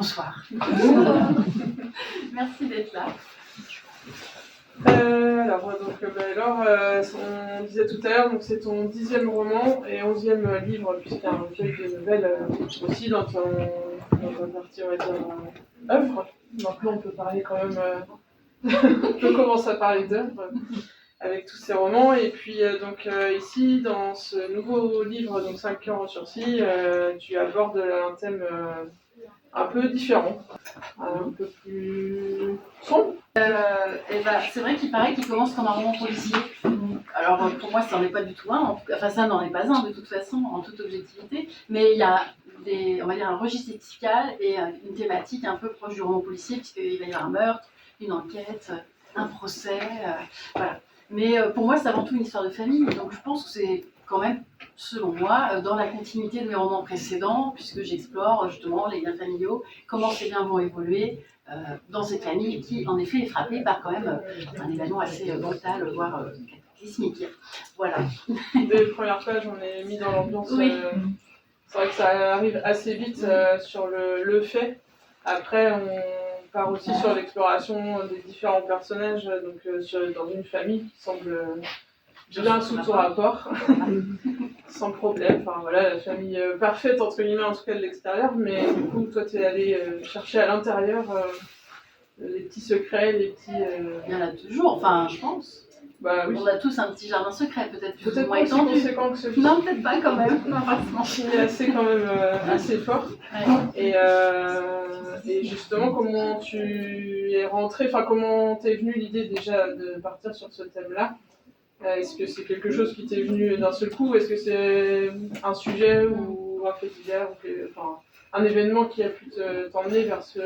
Bonsoir. Merci d'être là. On disait tout à l'heure, donc c'est ton 10e roman et 11e livre, puisqu'il y a un recueil de nouvelles aussi dans ta partie, on va dire, œuvre. Maintenant, on peut parler quand même, on peut commencer à parler d'œuvre avec tous ces romans. Et puis, ici, dans ce nouveau livre, donc 5 heures en sursis, tu abordes un thème un peu différent, un peu plus sombre. C'est vrai qu'il paraît qu'il commence comme un roman policier. Alors pour moi, ça n'en est pas du tout un. Enfin, ça n'en est pas un de toute façon, en toute objectivité. Mais il y a on va dire un registre éthical et une thématique un peu proche du roman policier, puisqu'il va y avoir un meurtre, une enquête, un procès, voilà. Mais pour moi, c'est avant tout une histoire de famille. Donc je pense que c'est quand même, selon moi, dans la continuité de mes romans précédents, puisque j'explore justement les liens familiaux, comment ces liens vont évoluer dans cette famille qui, en effet, est frappée par quand même un événement assez brutal, voire cataclysmique. Voilà. Dès les premières pages, on est mis dans l'ambiance. Oui. C'est vrai que ça arrive assez vite sur le fait. Après, on part aussi sur l'exploration des différents personnages, dans une famille qui semble bien sous tout rapport, sans problème. Enfin voilà, la famille parfaite, entre guillemets, en tout cas de l'extérieur. Mais du coup, toi, tu es allé chercher à l'intérieur les petits secrets, les petits... Il y en a toujours, enfin, je pense. Bah oui. On a tous un petit jardin secret, peut-être pas aussi conséquent que ce film. Non, peut-être pas quand même, non, forcément. Il est assez quand même assez fort. Ouais. Et justement, comment tu es rentrée, enfin comment t'es venue l'idée déjà de partir sur ce thème-là? Est-ce que c'est quelque chose qui t'est venu d'un seul coup? Est-ce que c'est un sujet ou un fait divers, enfin un événement qui a pu t'emmener vers ce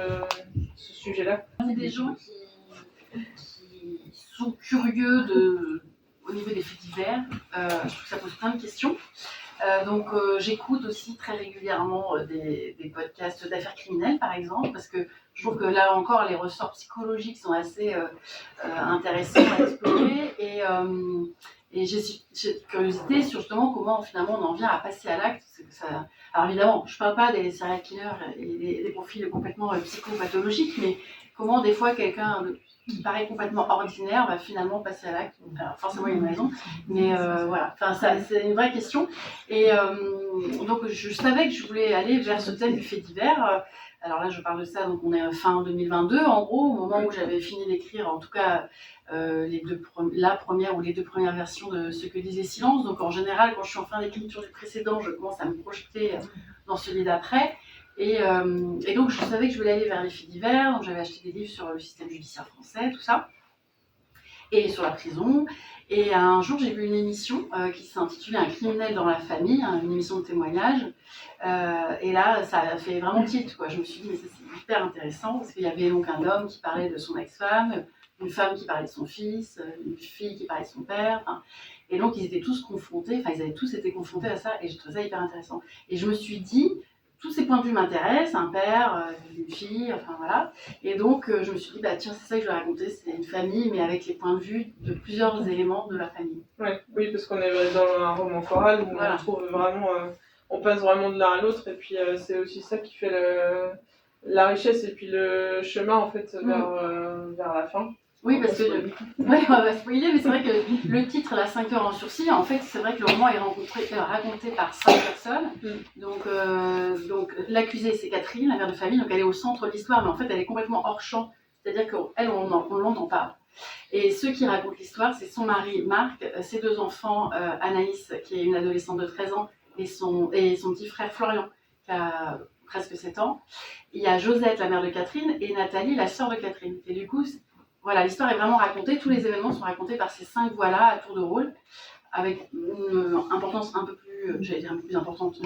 sujet-là? Il y a des gens qui sont curieux au niveau des faits divers. Je trouve que ça pose plein de questions. J'écoute aussi très régulièrement des podcasts d'affaires criminelles, par exemple, parce que je trouve que là encore, les ressorts psychologiques sont assez intéressants à explorer. Et j'ai cette curiosité sur justement comment finalement on en vient à passer à l'acte. Alors évidemment, je ne parle pas des serial killers et des profils complètement psychopathologiques, mais comment des fois quelqu'un qui paraît complètement ordinaire va finalement passer à l'acte. Alors forcément il y a une raison, mais voilà, enfin, c'est une vraie question. Et donc je savais que je voulais aller vers ce thème du fait divers. Alors là je parle de ça, donc on est fin 2022 en gros, au moment où j'avais fini d'écrire en tout cas la première ou les 2 premières versions de Ce que disait Silence. Donc en général quand je suis en fin d'écriture du précédent, je commence à me projeter dans celui d'après. Et donc je savais que je voulais aller vers les faits divers, donc j'avais acheté des livres sur le système judiciaire français, tout ça, et sur la prison. Et un jour j'ai vu une émission qui s'intitulait Un criminel dans la famille, une émission de témoignage. Et là ça a fait vraiment tilt, quoi. Je me suis dit mais ça c'est hyper intéressant, parce qu'il y avait donc un homme qui parlait de son ex-femme, une femme qui parlait de son fils, une fille qui parlait de son père. Et donc ils étaient tous confrontés, enfin ils avaient tous été confrontés à ça, et j'ai trouvé ça hyper intéressant. Et je me suis dit, tous ces points de vue m'intéressent, un père, une fille, enfin voilà. Et donc je me suis dit, bah tiens, c'est ça que je vais raconter, c'est une famille, mais avec les points de vue de plusieurs éléments de la famille. Ouais, oui, parce qu'on est dans un roman choral où on trouve vraiment, on passe vraiment de l'un à l'autre, et puis c'est aussi ça qui fait la richesse et puis le chemin en fait vers la fin. Oui, parce que on va spoiler, mais c'est vrai que le titre, la 5 heures en sursis, en fait, c'est vrai que le roman est raconté par 5 personnes. Donc l'accusée, c'est Catherine, la mère de famille, donc elle est au centre de l'histoire, mais en fait, elle est complètement hors champ. C'est-à-dire qu'elle, on l'entend pas. Et ceux qui racontent l'histoire, c'est son mari, Marc, ses 2 enfants, Anaïs, qui est une adolescente de 13 ans, et son petit frère Florian, qui a presque 7 ans. Il y a Josette, la mère de Catherine, et Nathalie, la sœur de Catherine. Et du coup, voilà, l'histoire est vraiment racontée, tous les événements sont racontés par ces 5 voix-là à tour de rôle, avec une importance un peu plus, j'allais dire un peu plus importante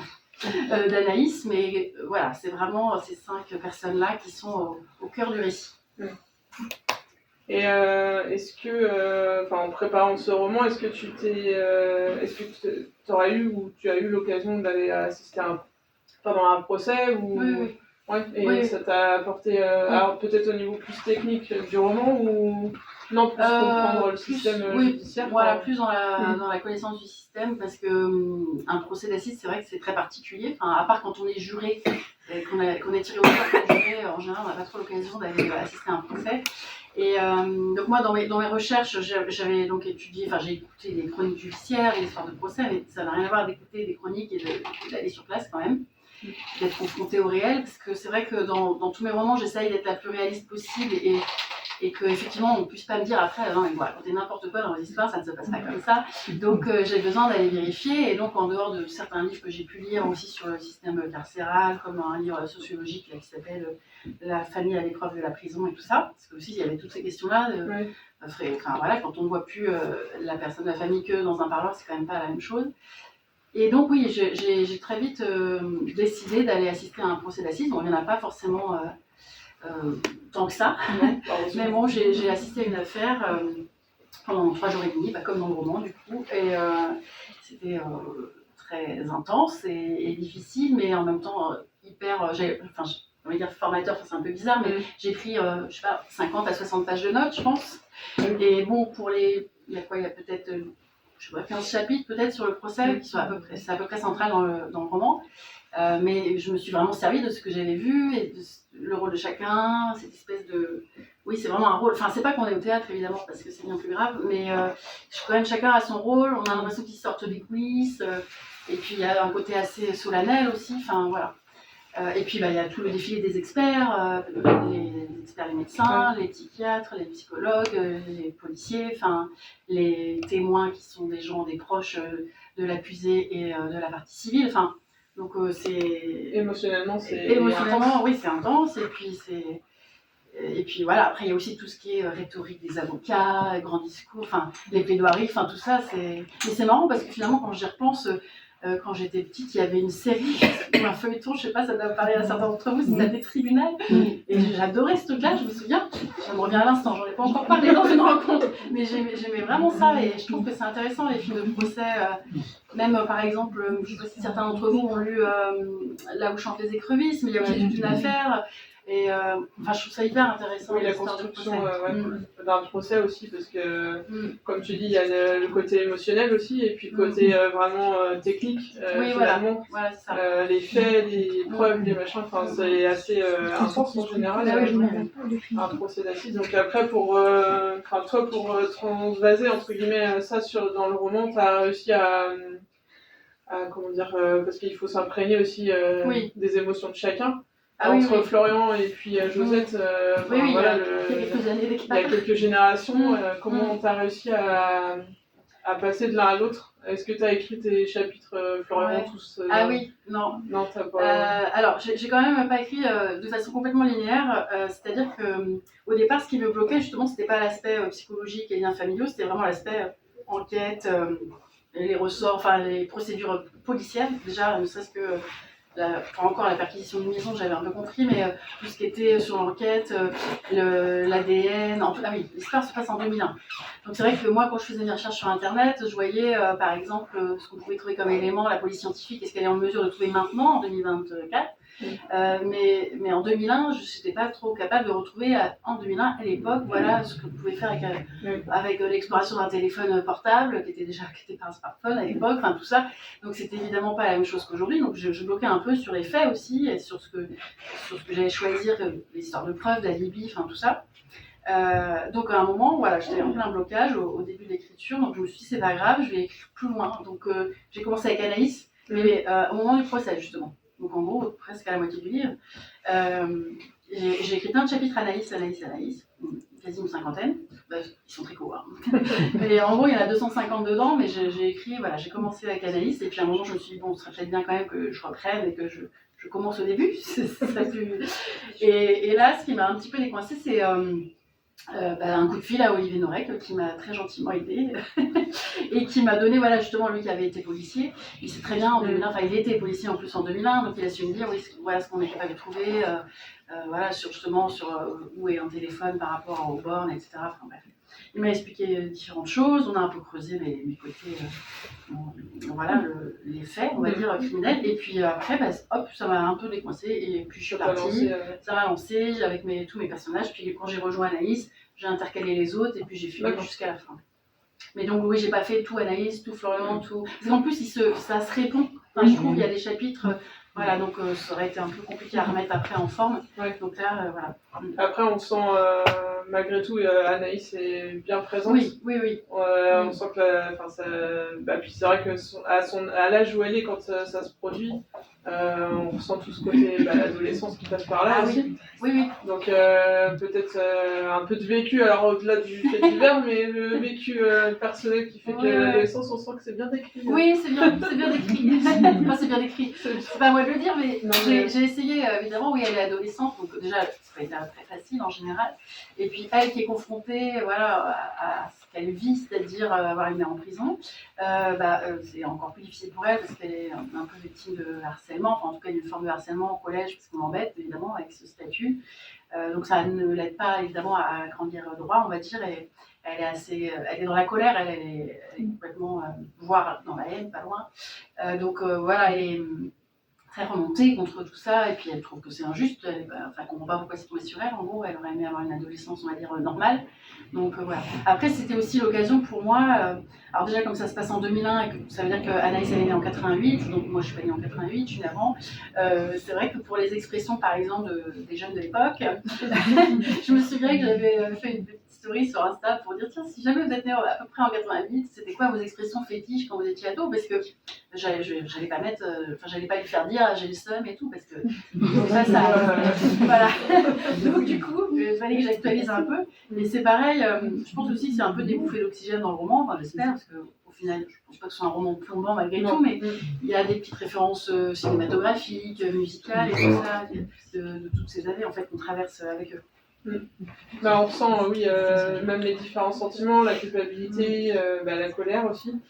d'Anaïs, mais voilà, c'est vraiment ces 5 personnes-là qui sont au cœur du récit. Et est-ce que, en préparant ce roman, est-ce que tu aurais eu ou tu as eu l'occasion d'aller assister à un procès ou... Oui. Ouais, et ça t'a apporté, alors peut-être au niveau plus technique du roman ou Non, plus comprendre le système judiciaire. Voilà, plus dans la connaissance du système, parce que un procès d'assises, c'est vrai que c'est très particulier. Enfin, à part quand on est juré, et qu'on est tiré au sort comme juré, en général, on n'a pas trop l'occasion d'aller assister à un procès. Et donc moi, dans mes recherches, j'avais donc étudié, enfin j'ai écouté des chroniques judiciaires, des histoires de procès, mais ça n'a rien à voir d'écouter des chroniques et d'aller sur place quand même, d'être confronté au réel, parce que c'est vrai que dans tous mes romans, j'essaye d'être la plus réaliste possible et qu'effectivement on ne puisse pas me dire après, non mais voilà, raconter n'importe quoi dans les histoires, ça ne se passe pas comme ça. Donc j'ai besoin d'aller vérifier, et donc en dehors de certains livres que j'ai pu lire aussi sur le système carcéral, comme un livre sociologique là, qui s'appelle La famille à l'épreuve de la prison et tout ça, parce que aussi il y avait toutes ces questions-là. Enfin voilà, quand on ne voit plus la personne de la famille que dans un parloir, c'est quand même pas la même chose. Et donc oui, j'ai très vite décidé d'aller assister à un procès d'assises. Bon, il n'y en a pas forcément tant que ça. Mais bon, j'ai assisté à une affaire pendant 3 jours et demi, comme dans le roman du coup. Et c'était très intense et difficile, mais en même temps hyper... on va dire formateur, c'est un peu bizarre, mais j'ai pris, je sais pas, 50 à 60 pages de notes, je pense. Et bon, il y a peut-être... je sais pas, 15 chapitres peut-être sur le procès, qui sont c'est à peu près central dans le roman. Mais je me suis vraiment servie de ce que j'avais vu et de le rôle de chacun, cette espèce de... Oui, c'est vraiment un rôle. Enfin, c'est pas qu'on est au théâtre, évidemment, parce que c'est bien plus grave, mais quand même chacun a son rôle, on a l'impression qu'ils sortent des coulisses, et puis il y a un côté assez solennel aussi, enfin voilà. Et puis il y a tout le défilé des experts, les experts, les médecins, les psychiatres, les psychologues, les policiers, les témoins qui sont des proches de l'accusé et de la partie civile. Donc c'est... Émotionnellement, oui, c'est intense. Et puis voilà, après il y a aussi tout ce qui est rhétorique des avocats, grands discours, les plaidoiries, tout ça. Mais c'est marrant parce que finalement, quand j'y repense, quand j'étais petite, il y avait une série ou un feuilleton, je sais pas, ça doit parler à certains d'entre vous, c'était des tribunaux. Et j'adorais ce truc-là, je me souviens, ça me revient à l'instant, j'en ai pas encore parlé dans une rencontre, mais j'aimais vraiment ça et je trouve que c'est intéressant les films de procès. Même par exemple, je sais pas si certains d'entre vous ont lu Là où chantent les écrevisses, mais il y a aussi toute une affaire. Et je trouve ça hyper intéressant. Oui, la construction d'un procès aussi, parce que, comme tu dis, il y a le côté émotionnel aussi, et puis le côté vraiment technique. Oui, finalement, voilà, c'est ça. Les faits, les preuves, les machins, c'est assez intense en général, un procès d'assises. Donc après, toi, pour transvaser, entre guillemets, ça dans le roman, tu as réussi à comment dire, parce qu'il faut s'imprégner aussi des émotions de chacun. Entre Florian et puis Josette, il y a quelques années il y a quelques générations, comment tu as réussi à passer de l'un à l'autre? Est-ce que tu as écrit tes chapitres Florian tous oui, non. Non, t'as pas... alors, j'ai quand même pas écrit de façon complètement linéaire, c'est-à-dire qu'au départ, ce qui me bloquait justement, c'était pas l'aspect psychologique et liens familiaux, c'était vraiment l'aspect enquête, les ressorts, les procédures policières, déjà, ne serait-ce que... encore la perquisition d'une maison, j'avais un peu compris, mais tout ce qui était sur l'enquête, l'ADN, l'histoire se passe en 2001. Donc c'est vrai que moi, quand je faisais mes recherches sur Internet, je voyais par exemple ce qu'on pouvait trouver comme élément, la police scientifique, est-ce qu'elle est en mesure de trouver maintenant, en 2024 mais en 2001, je n'étais pas trop capable de retrouver en 2001, à l'époque, voilà ce qu'on pouvait faire avec l'exploration d'un téléphone portable, qui était pas un smartphone à l'époque, tout ça. Donc c'était évidemment pas la même chose qu'aujourd'hui. Donc je bloquais un peu sur les faits aussi, et sur ce que j'allais choisir, l'histoire de preuves, d'alibi, tout ça. Donc à un moment, voilà, j'étais en plein blocage au début de l'écriture, donc je me suis dit c'est pas grave, je vais écrire plus loin. Donc j'ai commencé avec Anaïs, mais au moment du procès justement. Donc en gros, presque à la moitié du livre. J'ai écrit plein de chapitres Anaïs, quasi une cinquantaine. Ils sont très courts. Mais en gros, il y en a 250 dedans, mais j'ai commencé avec Anaïs, et puis à un moment, je me suis dit, bon, ce serait peut-être bien quand même que je reprenne et que je commence au début. Et là, ce qui m'a un petit peu décoincée, c'est un coup de fil à Olivier Norek qui m'a très gentiment aidé et qui m'a donné, justement, lui qui avait été policier, il sait très bien en 2001, il était policier en plus en 2001, donc il a su me dire voilà ce qu'on est capable de trouver, sur où est un téléphone par rapport aux bornes, etc. Bref. Il m'a expliqué différentes choses, on a un peu creusé les côtés, les faits, on va dire, criminels, et puis après, ça m'a un peu décoincé, et puis je suis partie, ça m'a lancé avec tous mes personnages, puis quand j'ai rejoint Anaïs, j'ai intercalé les autres et puis j'ai filmé D'accord. jusqu'à la fin. Mais donc oui, j'ai pas fait tout Anaïs, tout Florian, tout. Parce qu'en plus, ça se répond. Enfin, je trouve il y a des chapitres, voilà, donc ça aurait été un peu compliqué à remettre après en forme. Ouais. Donc là, voilà. Après, on sent malgré tout Anaïs est bien présente. Oui. On sent que puis c'est vrai que à l'âge où elle est, quand ça se produit, on ressent tout ce côté l'adolescence qui passe par là aussi. Oui. Donc peut-être un peu de vécu, alors au-delà du fait divers, mais le vécu personnel qui fait que l'adolescence, on sent que c'est bien décrit. Oui, c'est bien décrit. Enfin, c'est bien décrit. C'est pas à moi de le dire, mais j'ai essayé, évidemment, oui, elle est adolescente, donc déjà, ça va être très facile en général. Et puis elle qui est confrontée à ce qu'elle vit, c'est-à-dire avoir une mère en prison, c'est encore plus difficile pour elle parce qu'elle est un peu victime de harcèlement, enfin en tout cas il y a une forme de harcèlement au collège parce qu'on l'embête évidemment avec ce statut. Donc ça ne l'aide pas évidemment à grandir droit, on va dire, et elle est dans la colère, elle est complètement, voire dans la haine, pas loin. Voilà, elle est très remontée contre tout ça, et puis elle trouve que c'est injuste, elle comprend pas pourquoi c'est tombé sur elle, en gros, elle aurait aimé avoir une adolescence, on va dire, normale. Donc voilà. Après, c'était aussi l'occasion pour moi, alors déjà comme ça se passe en 2001, et que ça veut dire qu'Anaïs elle est née en 88, donc moi je suis pas née en 88, je suis née avant. C'est vrai que pour les expressions par exemple des jeunes de l'époque, je me souviens que j'avais fait une petite story sur Insta pour dire tiens, si jamais vous êtes né à peu près en 88, c'était quoi vos expressions fétiches quand vous étiez ado? Parce que j'allais pas mettre, j'allais pas lui faire dire j'ai le seum et tout parce que c'est pas ça. Voilà. Donc du coup, il fallait que j'actualise un peu. Mais c'est pareil, je pense aussi que c'est un peu des bouffées d'oxygène dans le roman, enfin j'espère, parce qu'au final, je pense pas que ce soit un roman plombant malgré tout, mais il y a des petites références cinématographiques, musicales et tout ça, de toutes ces années en fait qu'on traverse avec eux. On ressent, même les différents sentiments, la culpabilité, la colère aussi.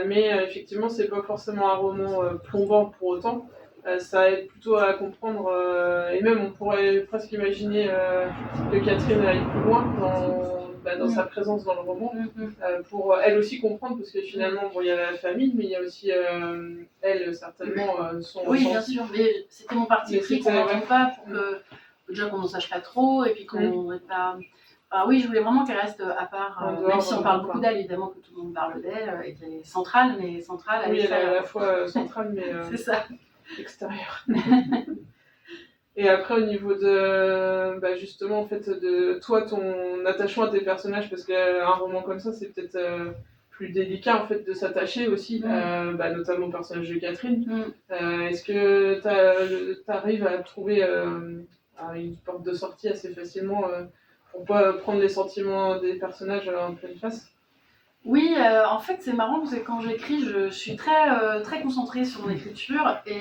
Mais effectivement, c'est pas forcément un roman plombant pour autant. Ça aide plutôt à comprendre, et même on pourrait presque imaginer que Catherine aille plus loin dans sa présence dans le roman, pour elle aussi comprendre, parce que finalement, il y a la famille, mais il y a aussi elle, certainement, son Oui, ressenti. bien sûr, mais c'était mon parti pris qu'on n'entende pas pour que, déjà qu'on n'en sache pas trop, et puis qu'on n'ait pas... Enfin, oui, je voulais vraiment qu'elle reste à part, même si on parle beaucoup d'elle, évidemment que tout le monde parle d'elle, et qu'elle est centrale, mais centrale à l'extérieur. Oui, elle est à la fois centrale, mais c'est ça. Extérieure. Et après, au niveau de, justement, en fait, de toi, ton attachement à tes personnages, parce qu'un roman comme ça, c'est peut-être plus délicat, en fait, de s'attacher aussi, notamment au personnage de Catherine. Est-ce que tu arrives à trouver une porte de sortie assez facilement pour pas prendre les sentiments des personnages en pleine face? Oui, en fait, c'est marrant parce que quand j'écris, je suis très concentrée sur mon écriture et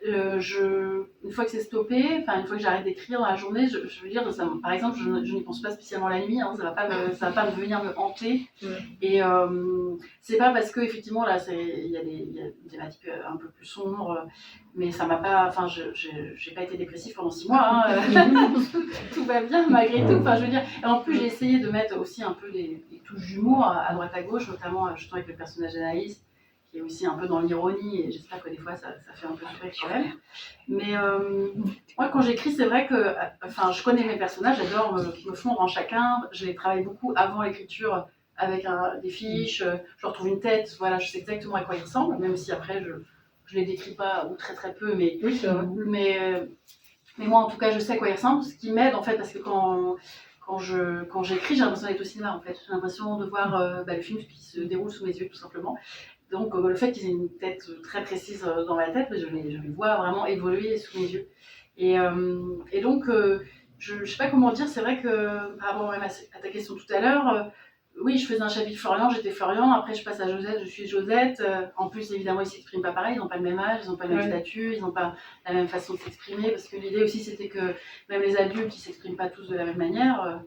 une fois que c'est stoppé, une fois que j'arrête d'écrire dans la journée, je veux dire, ça, par exemple, je n'y pense pas spécialement la nuit, ça va pas venir me hanter. Et c'est pas parce que effectivement là, il y a des thématiques un peu plus sombres, mais ça m'a pas, j'ai pas été dépressive pendant 6 mois. Tout va bien malgré tout. Je veux dire, et en plus j'ai essayé de mettre aussi un peu des touches d'humour à droite à gauche, notamment justement avec le personnage d'Anaïs, qui est aussi un peu dans l'ironie, et j'espère que des fois ça fait un peu sourire quand même. Mais moi quand j'écris, c'est vrai que je connais mes personnages, j'adore me fondre en chacun, je les travaille beaucoup avant l'écriture avec des fiches, je retrouve une tête, voilà, je sais exactement à quoi ils ressemblent, même si après je les décris pas ou très très peu, mais, oui, c'est vrai. Mais moi en tout cas je sais à quoi ils ressemblent, ce qui m'aide en fait, parce que quand j'écris, j'ai l'impression d'être au cinéma en fait, j'ai l'impression de voir le film qui se déroule sous mes yeux tout simplement. Donc le fait qu'ils aient une tête très précise dans la tête, je les vois vraiment évoluer sous mes yeux. Et donc, je ne sais pas comment dire, c'est vrai que par rapport même à ta question tout à l'heure, oui, je faisais un chapitre Florian, j'étais Florian, après je passe à Josette, je suis Josette. En plus, évidemment, ils ne s'expriment pas pareil, ils n'ont pas le même âge, ils n'ont pas le même statut, ils n'ont pas la même façon de s'exprimer, parce que l'idée aussi c'était que même les adultes, ils ne s'expriment pas tous de la même manière,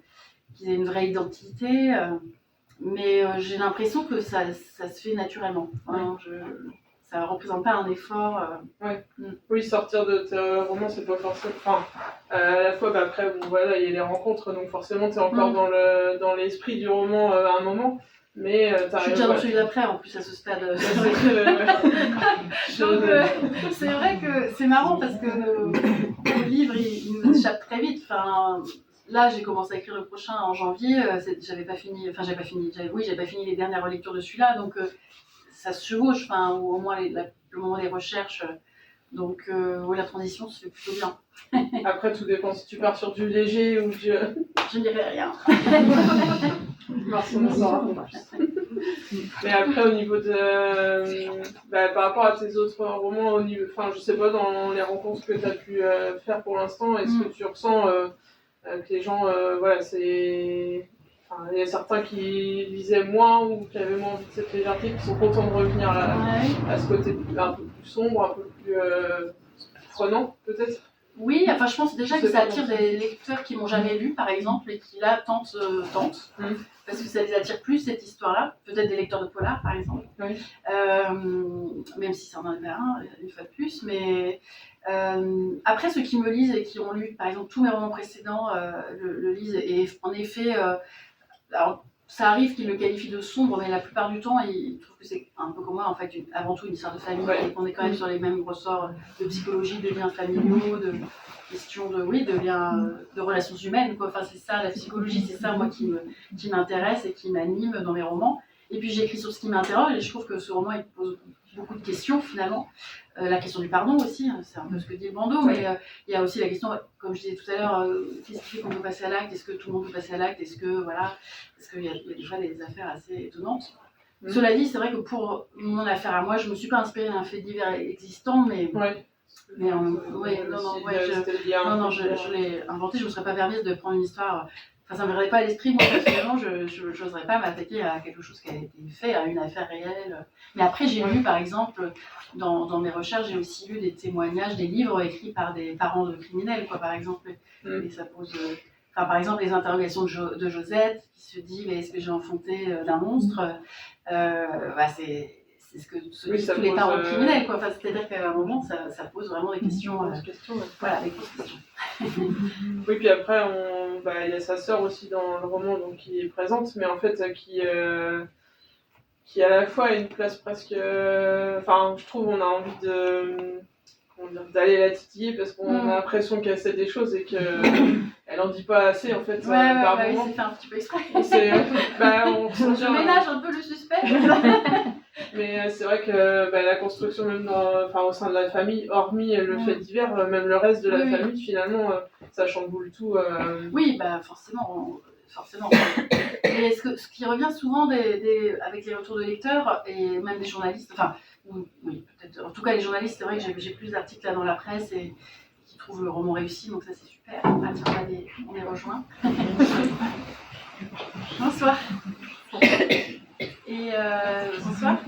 qu'ils aient une vraie identité. Mais j'ai l'impression que ça se fait naturellement. Ça ne représente pas un effort. Oui, sortir de tes romans, c'est pas forcément. À la fois, après, il y a les rencontres, donc forcément, tu es encore dans l'esprit du roman à un moment. Mais je suis déjà dans celui d'après, en plus, à ce stade. Donc, c'est vrai que c'est marrant parce que le livre, il nous échappe très vite. là, j'ai commencé à écrire le prochain en janvier. J'avais pas fini les dernières relectures de celui-là, donc ça se chevauche, ou au moins le moment des recherches. Donc, oui, la transition se fait plutôt bien. Après, tout dépend si tu pars sur du léger ou du. Je ne dirais rien. Merci, on en saura plus. Mais après, au niveau de. Par rapport à tes autres romans, je sais pas, dans les rencontres que tu as pu faire pour l'instant, est-ce que tu ressens que les gens, c'est. Il y a certains qui lisaient moins ou qui avaient moins envie de cette légèreté, qui sont contents de revenir à ce côté un peu plus sombre, un peu plus prenant, peut-être. Oui, je pense déjà que ça attire des lecteurs qui m'ont jamais lu, par exemple, et qui là tentent, parce que ça les attire plus, cette histoire-là. Peut-être des lecteurs de polar, par exemple. Oui. Même si ça en avait un, une fois de plus. Mais après, ceux qui me lisent et qui ont lu, par exemple, tous mes romans précédents, le lisent. Et en effet, alors, ça arrive qu'ils le qualifient de sombre, mais la plupart du temps, ils trouvent que c'est un peu comme moi, en fait, avant tout une histoire de famille, et qu'on est quand même sur les mêmes ressorts de psychologie, de liens familiaux, de questions de liens, de relations humaines, quoi. C'est ça, la psychologie, c'est ça, moi, qui m'intéresse et qui m'anime dans mes romans. Et puis, j'écris sur ce qui m'interroge, et je trouve que ce roman, il pose beaucoup de questions, finalement. La question du pardon aussi, c'est un peu ce que dit le bandeau, mais il y a aussi la question, comme je disais tout à l'heure, qu'est-ce qui fait qu'on peut passer à l'acte? Est-ce que tout le monde peut passer à l'acte? Est-ce qu'il y a des fois des affaires assez étonnantes? Cela dit, c'est vrai que pour mon affaire à moi, je ne me suis pas inspirée d'un fait divers existant, mais... Ouais. Mais je l'ai inventé, je ne me serais pas permise de prendre une histoire... ça ne me viendrait pas à l'esprit, moi, personnellement, je n'oserais pas m'attaquer à quelque chose qui a été fait, à une affaire réelle. Mais après, j'ai lu, par exemple, dans mes recherches, j'ai aussi lu des témoignages, des livres écrits par des parents de criminels, quoi, par exemple. Et ça pose... par exemple, les interrogations de Josette, qui se dit, mais est-ce que j'ai enfanté d'un monstre? C'est ce que disent tous les parents criminels, quoi. C'est-à-dire qu'à un moment, ça pose vraiment des questions. Voilà, des grosses questions. Oui, puis après, il y a sa sœur aussi dans le roman, donc qui est présente, mais en fait, qui à la fois a une place presque... je trouve on a envie d'aller la titiller parce qu'on a l'impression qu'elle sait des choses et qu'elle en dit pas assez, en fait, par moment. C'est fait un petit peu exprès. Je ménage un peu le suspect. Mais c'est vrai que la construction, même au sein de la famille, hormis le fait divers, même le reste de la famille, finalement, ça chamboule tout. Oui, forcément. Mais ce qui revient souvent avec les retours de lecteurs et même des journalistes, oui, peut-être. En tout cas, les journalistes, c'est vrai que j'ai plus d'articles là dans la presse et qui trouvent le roman réussi, donc ça c'est super. Ah tiens, on est rejoints. Bonsoir. Et bonsoir.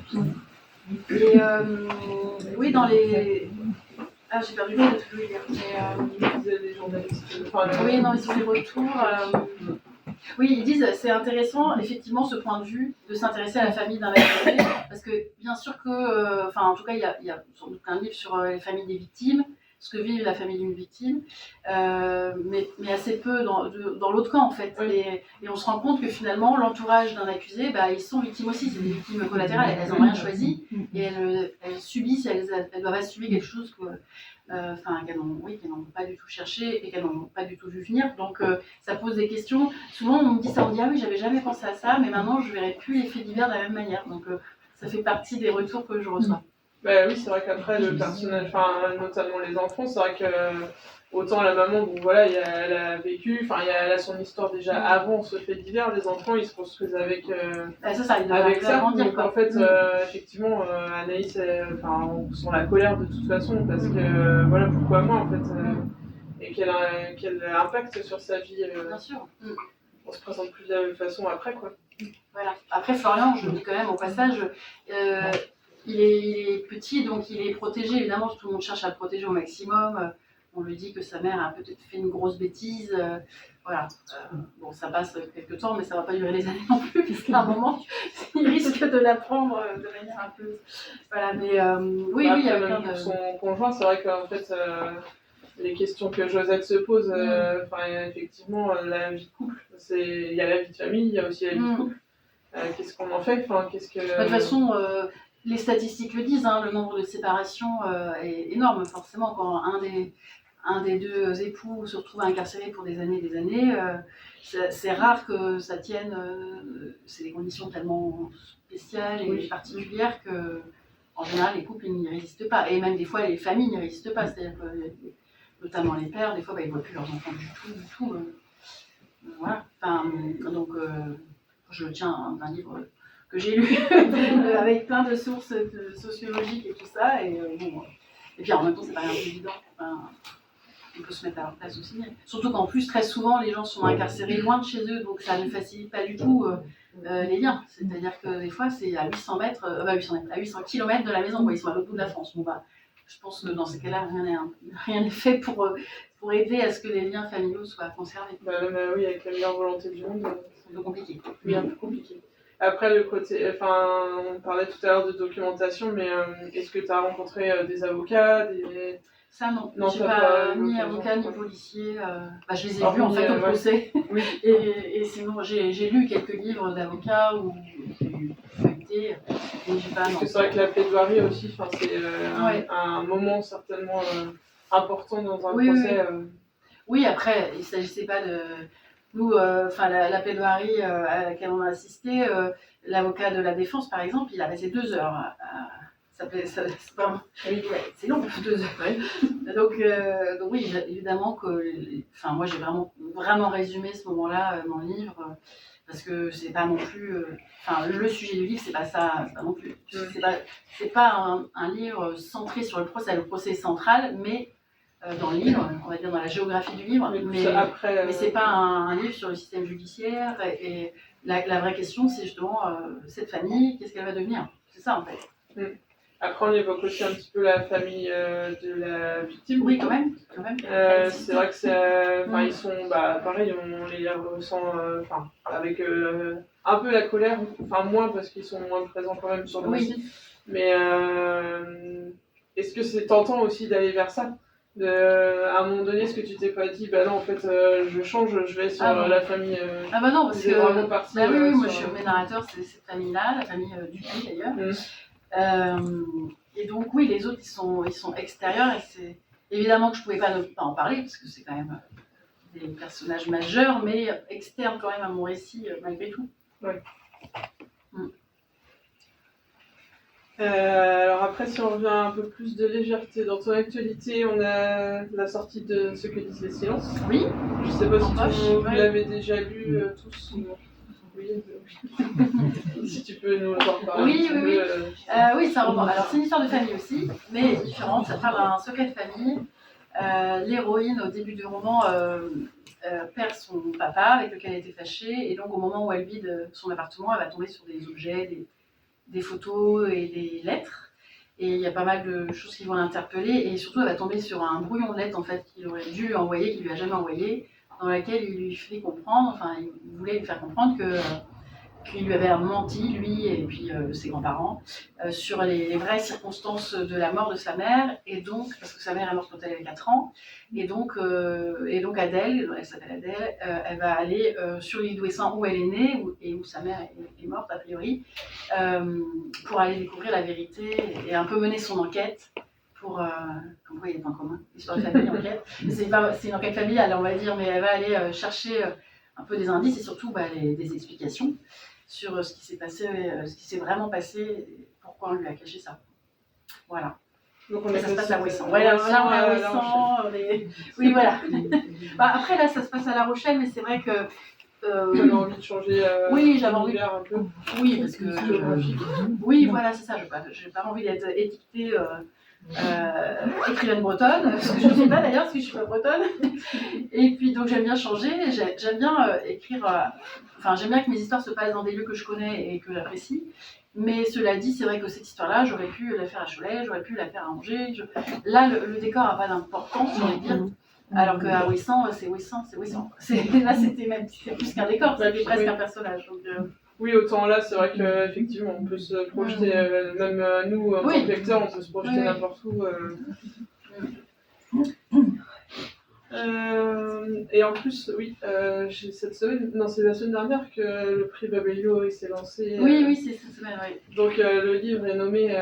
Et oui, dans les... Ah, j'ai perdu le fil de ce que je voulais dire. Les journalistes. Oui, non, ils sont les retours. Oui, ils disent c'est intéressant, effectivement, ce point de vue de s'intéresser à la famille d'un accusé, parce que bien sûr que, en tout cas, il y a sans doute un livre sur les familles des victimes, ce que vit la famille d'une victime, mais assez peu dans l'autre camp, en fait. Oui. Et on se rend compte que finalement, l'entourage d'un accusé, ils sont victimes aussi, c'est des victimes collatérales, elles n'ont rien choisi, et elles subissent, elles doivent subir quelque chose qu'elles n'ont pas du tout cherché et qu'elles n'ont pas du tout vu venir. Donc ça pose des questions. Souvent on me dit ça, on me dit ah oui, j'avais jamais pensé à ça, mais maintenant je verrai plus les faits divers de la même manière. Donc ça fait partie des retours que je reçois. Oui, c'est vrai qu'après le personnage, notamment les enfants, c'est vrai que autant la maman, elle a vécu, elle a son histoire déjà avant ce fait divers, les enfants ils se construisent avec ça. Donc en fait, effectivement, Anaïs, on sent la colère de toute façon parce que pourquoi moi en fait, et quel impact sur sa vie. Bien sûr. On se présente plus de la même façon après, quoi. Voilà. Après Florian, je le dis quand même au passage. Il est petit, donc il est protégé. Évidemment, tout le monde cherche à le protéger au maximum. On lui dit que sa mère a peut-être fait une grosse bêtise. Voilà. Ça passe quelques temps, mais ça ne va pas durer des années non plus, puisqu'à un moment, il risque de l'apprendre de manière un peu... Voilà, mais oui, il y a plein de... Son conjoint, c'est vrai qu'en fait, les questions que Josette se pose, effectivement, la vie de couple, il y a la vie de famille, il y a aussi la vie de couple. Qu'est-ce qu'on en fait De toute façon, les statistiques le disent, le nombre de séparations est énorme, forcément. Quand un des deux époux se retrouve incarcéré pour des années, c'est rare que ça tienne. C'est des conditions tellement spéciales et particulières que, en général, les couples n'y résistent pas. Et même des fois, les familles n'y résistent pas. C'est-à-dire que, notamment les pères, des fois, ils ne voient plus leurs enfants du tout. Voilà. Enfin, donc, je tiens d'un livre que j'ai lu avec plein de sources sociologiques et tout ça. Et puis en même temps, c'est pas rien d'évident. Enfin, on peut se mettre à leur place aussi. Surtout qu'en plus, très souvent, les gens sont incarcérés loin de chez eux, donc ça ne facilite pas du tout les liens. C'est-à-dire que des fois, c'est à 800 km de la maison, ils sont à l'autre bout de la France. Bon, je pense que dans ces cas-là, rien n'est fait pour aider à ce que les liens familiaux soient conservés. Oui, avec la meilleure volonté du monde, c'est un peu compliqué. Oui, un peu compliqué. Après, le côté, on parlait tout à l'heure de documentation, mais est-ce que tu as rencontré des avocats, Ça non j'ai pas ni avocat ni policier. Je les ai vus en fait au procès. Oui. et sinon j'ai lu quelques livres d'avocats ou feuilletés, mais j'ai pas. Parce que c'est vrai que la plaidoirie aussi, c'est un moment certainement important dans un procès. Oui, après il s'agissait pas de nous, la plaidoirie à laquelle on a assisté, l'avocat de la défense par exemple, il a passé 2 heures. C'est long, 2 heures. Ouais. Donc oui, évidemment que. Moi, j'ai vraiment résumé ce moment-là dans le livre, parce que c'est pas non plus. Le sujet du livre, c'est pas ça, c'est pas non plus. C'est pas un livre centré sur le procès est central, mais dans le livre, on va dire dans la géographie du livre, mais c'est pas un livre sur le système judiciaire. Et la vraie question, c'est justement cette famille, qu'est-ce qu'elle va devenir? C'est ça en fait. Après, on évoque aussi un petit peu la famille de la victime. Oui, quand même. C'est vrai que ils sont, pareil, on les ressent avec un peu la colère, moins parce qu'ils sont moins présents quand même sur le récit. Mais est-ce que c'est tentant aussi d'aller vers ça? À un moment donné, est-ce que tu t'es pas dit, non, en fait, je change, je vais sur la famille. Non, parce que. Vraiment partie, moi je suis mes narrateurs, c'est cette famille-là, la famille du pays d'ailleurs. Et donc oui, les autres ils sont extérieurs, et c'est évidemment que je pouvais pas ne pas en parler parce que c'est quand même des personnages majeurs, mais externes quand même à mon récit malgré tout. Ouais. Alors après, si on revient un peu plus de légèreté dans ton actualité, on a la sortie de Ce que disent les silences. Oui. Je sais pas si vous l'avez déjà lu tous. Oui. Si tu peux nous en parler. Oui, ça remonte. Alors c'est une histoire de famille aussi, mais différente. Ça parle d'un secret de famille. L'héroïne au début du roman perd son papa avec lequel elle était fâchée, et donc au moment où elle vide son appartement, elle va tomber sur des objets, des photos et des lettres. Et il y a pas mal de choses qui vont l'interpeller, et surtout elle va tomber sur un brouillon de lettres en fait qu'il aurait dû envoyer, qu'il lui a jamais envoyé, dans laquelle il lui fait comprendre, il voulait lui faire comprendre qu'il lui avait menti, lui et puis ses grands-parents, sur les vraies circonstances de la mort de sa mère, et donc, parce que sa mère est morte quand elle avait 4 ans, et donc Adèle, elle s'appelle Adèle, elle va aller sur l'île d'Ouessant où elle est née, et où sa mère est morte a priori, pour aller découvrir la vérité et un peu mener son enquête. Comme quoi il y a des points communs, histoire de famille, enquête. C'est une enquête familiale, on va dire, mais elle va aller chercher un peu des indices et surtout des explications sur ce qui s'est passé, ce qui s'est vraiment passé, et pourquoi on lui a caché ça. Voilà. Donc ça se passe à Ouessant. Là, on est à Ouessant. Oui, voilà. Après, là, ça se passe à La Rochelle, mais c'est vrai que. J'avais envie de changer. Oui, j'avais envie. Un peu. Oui, parce que. Oui, voilà, c'est ça. J'ai pas envie d'être étiquetée. Écrivaine bretonne, parce que je ne sais pas d'ailleurs, parce que je ne suis pas bretonne. Et puis donc j'aime bien changer, j'aime bien écrire, j'aime bien que mes histoires se passent dans des lieux que je connais et que j'apprécie. Mais cela dit, c'est vrai que cette histoire-là, j'aurais pu la faire à Cholet, j'aurais pu la faire à Angers. Là, le décor n'a pas d'importance, j'ai envie de dire. Alors qu'à Ouessant, c'est Ouessant. Là, c'était plus qu'un décor, c'était presque un personnage. Donc, oui, autant là, c'est vrai qu'effectivement, on peut se projeter, même nous, en tant que lecteurs, on peut se projeter n'importe où. Et en plus, cette semaine, non, c'est la semaine dernière que le prix Babelio s'est lancé. Oui, c'est cette semaine, oui. Donc le livre est nommé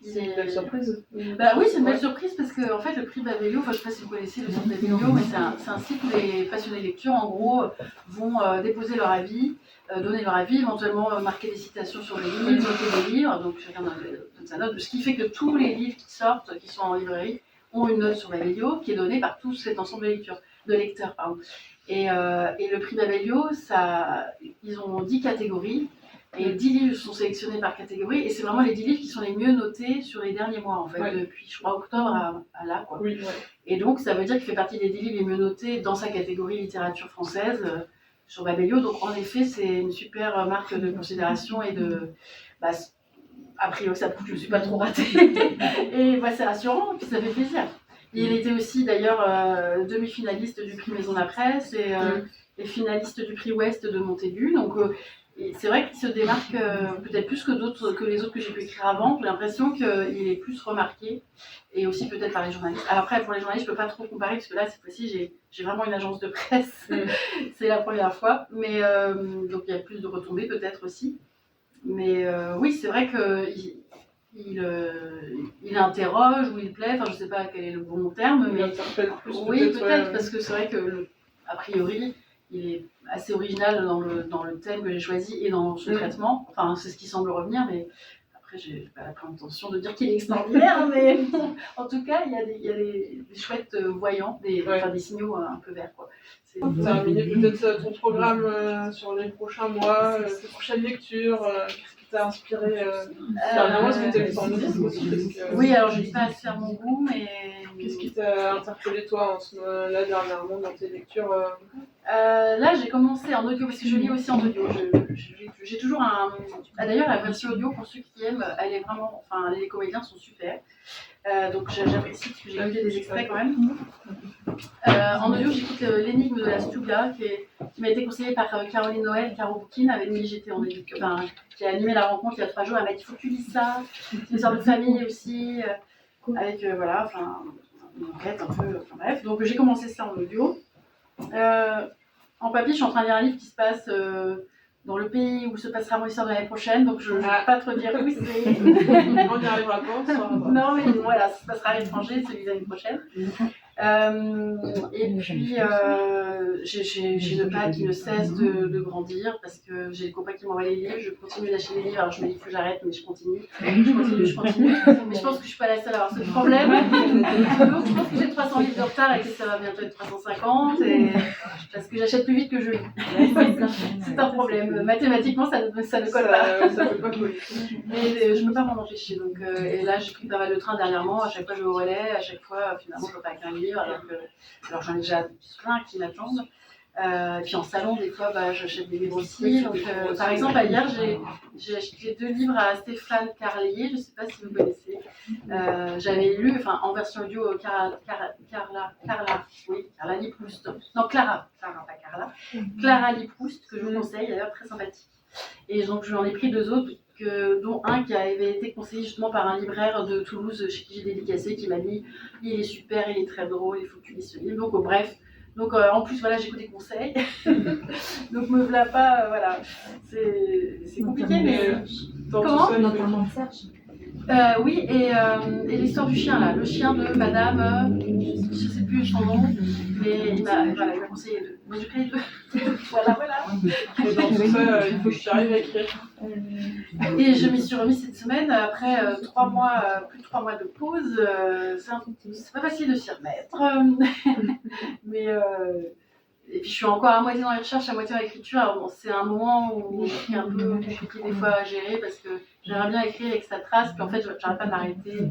C'est une belle surprise. Bah oui, c'est une belle surprise parce que en fait, le prix Babelio, je ne sais pas si vous connaissez le site Babelio, mais c'est un site où les passionnés de lecture, en gros, vont déposer leur avis, donner leur avis, éventuellement marquer des citations sur les livres, noter des livres, donc chacun donne sa note, ce qui fait que tous les livres qui sortent, qui sont en librairie, ont une note sur Babelio qui est donnée par tout cet ensemble de lecteurs. Pardon. Et le prix Babelio, ils ont 10 catégories. Et 10 livres sont sélectionnés par catégorie, et c'est vraiment les 10 livres qui sont les mieux notés sur les derniers mois, en fait, depuis, je crois, octobre à là, quoi. Oui, ouais. Et donc, ça veut dire qu'il fait partie des 10 livres les mieux notés dans sa catégorie littérature française sur Babelio. Donc, en effet, c'est une super marque de considération et de... Bah, a priori, ça prouve que je ne suis pas trop ratée. Et bah, c'est rassurant, et puis ça fait plaisir. Et il était aussi, d'ailleurs, demi-finaliste du prix Maison de la Presse et finaliste du prix Ouest de Montaigu. Donc, et c'est vrai qu'il se démarque peut-être plus que les autres que j'ai pu écrire avant. J'ai l'impression qu'il est plus remarqué, et aussi peut-être par les journalistes. Alors après, pour les journalistes, je ne peux pas trop comparer, parce que là, cette fois-ci, j'ai vraiment une agence de presse. C'est la première fois. Mais donc il y a plus de retombées peut-être aussi. Mais oui, c'est vrai qu'il interroge ou il plaît. Enfin, je ne sais pas quel est le bon terme. Mais oui, peut-être, parce que c'est vrai que, a priori, il est assez original dans le thème que j'ai choisi et dans son traitement. Enfin, c'est ce qui semble revenir, mais après, j'ai pas la intention de dire qu'il est extraordinaire, mais en tout cas, il y a des chouettes voyants, des signaux un peu verts, quoi. Terminer peut-être ton programme sur les prochains mois, tes prochaines lectures, qu'est-ce qui t'a inspiré dernièrement? Est-ce que tu as lu ton livre aussi? Oui, alors je ne vais pas assez à mon goût, mais... Qu'est-ce qui t'a interpellé toi là dernièrement dans tes lectures? Là, j'ai commencé en audio, parce que je lis aussi en audio. J'ai toujours un... D'ailleurs, la version audio, pour ceux qui aiment, elle est vraiment... Enfin, les comédiens sont super. Donc j'apprécie, parce que j'ai écouté des extraits quand même. En audio, j'écoute L'énigme de la Stuga, qui m'a été conseillée par Caroline Noël, Caro Bouquin, avec qui j'étais qui a animé la rencontre il y a 3 jours. Elle m'a dit, il faut que tu lises ça. C'est une histoire de famille aussi, avec une enquête un peu... Enfin bref, donc j'ai commencé ça en audio. En papier, je suis en train de lire un livre qui se passe dans le pays où se passera mon histoire de l'année prochaine, donc je ne vais pas trop dire où c'est. On n'y arrivera pas. Non, mais voilà, ça se passera à l'étranger, celui de l'année prochaine. Et puis, j'ai une patte qui ne cesse de grandir, parce que j'ai des copains qui m'envoient les livres, je continue d'acheter les livres, alors je me dis que j'arrête, mais je continue. Mais je pense que je ne suis pas la seule à avoir ce problème. Donc je pense que j'ai 300 livres de retard et que ça va bientôt être 350, parce que j'achète plus vite que je lis. C'est un problème. Mathématiquement, ça ne colle pas. Ça ne peut pas coller. Mais je ne peux pas m'en empêcher. Donc, et là, j'ai pris pas mal de trains dernièrement. À chaque fois, je vais au relais. À chaque fois, finalement, je ne peux pas écrire un livre. Alors j'en ai déjà plein qui m'attendent. Puis en salon, des fois, j'achète des livres aussi. Donc, par exemple, hier, j'ai acheté 2 livres à Stéphane Carlier. Je ne sais pas si vous connaissez. J'avais lu, en version audio, Carla Lipoust. Non, Clara, pas Carla. Clara Lipoust, que je vous conseille, d'ailleurs, très sympathique. Et donc, je lui en ai pris 2 autres, dont un qui avait été conseillé justement par un libraire de Toulouse chez qui j'ai dédicacé, qui m'a dit il est super, il est très drôle, il faut que tu lises ce livre. Donc, bref. Donc, en plus, voilà, j'écoute des conseils. Donc, me voilà pas, voilà. C'est compliqué, mais. Comment ? Notamment de Serge. Oui, et l'histoire du chien, là. Le chien de madame, je ne sais plus son nom, mais il m'a conseillé 2. Donc, j'ai pris les 2. Voilà. Et dans tout ça, il faut que tu arrives à écrire. Et je m'y suis remise cette semaine, après plus de 3 mois de pause. C'est pas facile de s'y remettre. Mais et puis je suis encore à moitié dans les recherches, à moitié dans l'écriture. Alors bon, c'est un moment où c'est un peu compliqué des fois à gérer, parce que j'aimerais bien écrire et que ça trace, puis en fait j'arrête pas de m'arrêter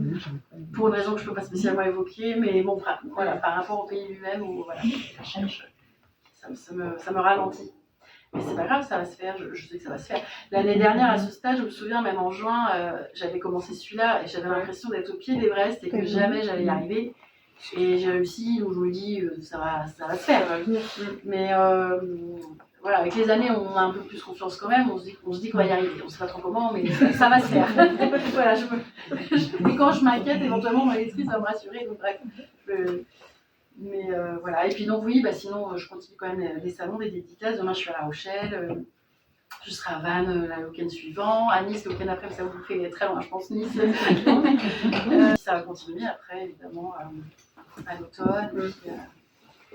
pour une raison que je peux pas spécialement évoquer, mais bon, voilà, par rapport au pays lui-même, où voilà, la recherche, ça me ralentit. Mais c'est pas grave, ça va se faire, je sais que ça va se faire. L'année dernière, à ce stade, je me souviens, même en juin, j'avais commencé celui-là et j'avais l'impression d'être au pied de l'Everest et que jamais j'allais y arriver. Et j'ai réussi, donc je me dis, ça va se faire. Mais voilà, avec les années, on a un peu plus confiance quand même, on se dit qu'on va y arriver. On ne sait pas trop comment, mais ça va se faire. Voilà, et quand je m'inquiète, éventuellement, ma lectrice va me rassurer, donc bref. Mais voilà, et puis donc oui, sinon je continue quand même les salons, des dédicaces. Demain je suis à La Rochelle, Je serai à Vannes le week-end suivant, à Nice le week-end après, mais ça vous fait très loin, je pense, Nice. Ça va continuer après, évidemment, à l'automne.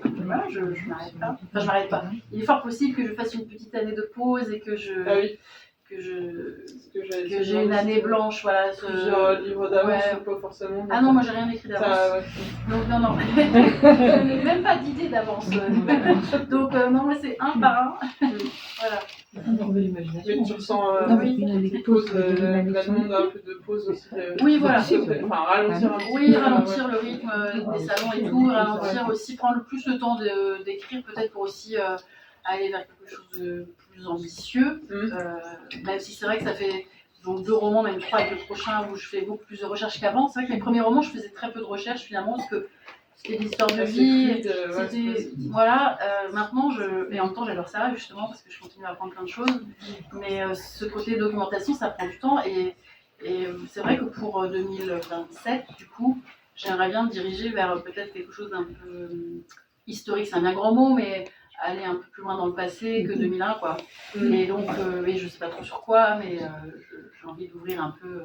Voilà, je m'arrête pas. Enfin, je m'arrête pas. Il est fort possible que je fasse une petite année de pause et que j'ai une année blanche, voilà. Plusieurs livres d'avance, pas forcément. Ah non, moi j'ai rien écrit d'avance. Donc non. Je n'ai même pas d'idée d'avance. Donc non, moi c'est un par un. Voilà. Mais tu ressens la demande un peu de pause aussi. Oui, voilà. Enfin, ralentir un petit peu. Oui, ralentir le rythme des salons et tout, ralentir aussi, prendre plus le temps d'écrire, peut-être pour aussi aller vers quelque chose de plus ambitieux. Même si c'est vrai que ça fait donc 2 romans, même 3 avec le prochain, où je fais beaucoup plus de recherches qu'avant. C'est vrai que les premiers romans, je faisais très peu de recherches finalement, parce que c'était des histoires de vie. Voilà, maintenant, et en même temps, j'adore ça justement, parce que je continue à apprendre plein de choses. Mais ce côté documentation, ça prend du temps. Et c'est vrai que pour 2027, du coup, j'aimerais bien me diriger vers peut-être quelque chose d'un peu historique. C'est un bien grand mot, mais aller un peu plus loin dans le passé que 2001, quoi. Et donc, et je sais pas trop sur quoi, mais j'ai envie d'ouvrir un peu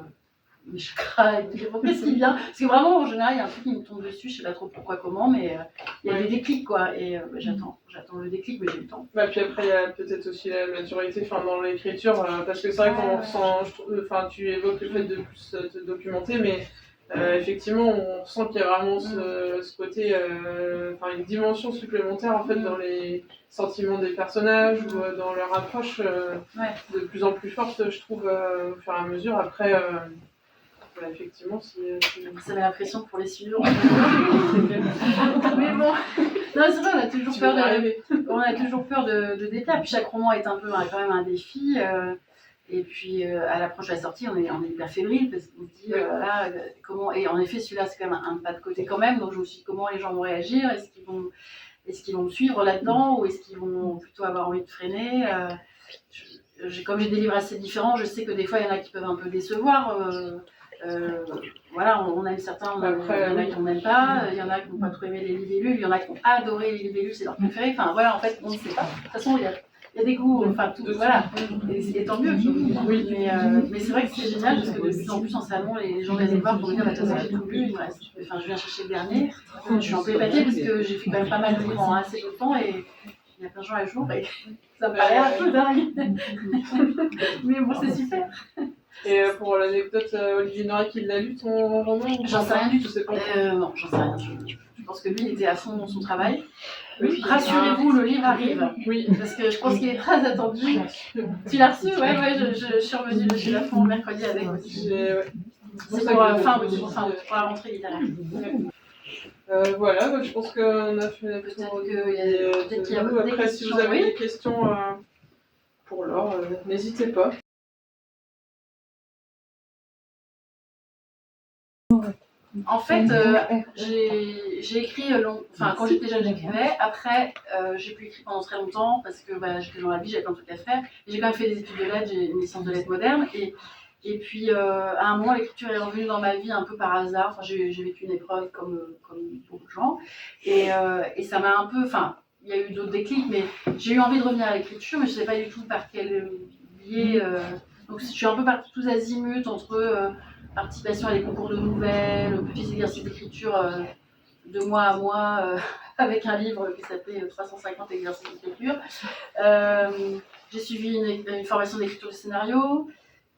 mes chakras et de dire qu'est-ce qui vient. Parce que vraiment, en général, il y a un truc qui me tombe dessus, je sais pas trop pourquoi, comment, mais il y a des déclics, quoi. Et j'attends le déclic, mais j'ai le temps. Puis après, il y a peut-être aussi la maturité dans l'écriture, parce que c'est vrai qu'on ressent, tu évoques le fait de plus te documenter, mais effectivement, on sent qu'il y a vraiment ce côté, une dimension supplémentaire en fait dans les sentiments des personnages ou dans leur approche de plus en plus forte, je trouve, au fur et à mesure. Après, effectivement, ça met la pression pour les suivants. Mais bon, non, c'est vrai, on a toujours peur de déplaire. Puis chaque roman est un peu quand même un défi. Et puis à l'approche de la sortie, on est hyper fébrile parce qu'on se dit comment. Et en effet, celui-là, c'est quand même un pas de côté quand même. Donc je me suis dit comment les gens vont réagir. Est-ce qu'ils vont me suivre là-dedans ou est-ce qu'ils vont plutôt avoir envie de freiner. Comme j'ai des livres assez différents, je sais que des fois il y en a qui peuvent un peu décevoir. Voilà, on aime certains, il y en a qui n'aiment pas, il y en a qui n'ont pas trop aimé les libellules, il y en a qui ont adoré les libellules, c'est leur préféré. Enfin voilà, en fait, on ne sait pas. De toute façon, il y a des goûts, enfin tout, voilà. Et tant mieux. Oui. Mais c'est vrai que c'est génial parce que de plus en plus en salon, les gens viennent me voir pour me dire de toute façon, j'ai tout lu, il me reste. Enfin, je viens chercher le dernier. Je suis un peu épatée parce que j'ai fait quand même pas mal de livres en assez peu de temps et il y a plein de gens à jour et ça me paraît un peu dingue. Mais bon, c'est super. Et pour l'anecdote, Olivier Noiret qui l'a lu ton roman? J'en sais rien du tout. Non, j'en sais rien. Je pense que lui, il était à fond dans son travail. Oui. Rassurez-vous, le livre arrive. Oui. Parce que je pense qu'il est très attendu. Tu l'as reçu? Ouais, je suis revenue de chez La Fond mercredi avec aussi. C'est pour la rentrée littéraire. Voilà, je pense qu'on a fait la tour. Peut-être qu'il y a des questions. Après, si vous avez des questions pour Laure, n'hésitez pas. En fait, j'ai écrit quand j'étais jeune, j'écrivais. Après, j'ai plus écrit pendant très longtemps parce que j'étais dans la vie, j'avais plein de trucs à faire. Et j'ai quand même fait des études de lettres, j'ai une licence de lettres modernes. Et puis, à un moment, l'écriture est revenue dans ma vie un peu par hasard. Enfin, j'ai vécu une épreuve comme beaucoup de gens. Et ça m'a un peu... Enfin, il y a eu d'autres déclics, mais j'ai eu envie de revenir à l'écriture, mais je ne sais pas du tout par quel biais. Donc, je suis un peu partie tous azimuts entre... participation à des concours de nouvelles, petits exercices d'écriture de mois à mois avec un livre qui s'appelait 350 exercices d'écriture. J'ai suivi une formation d'écriture de scénario.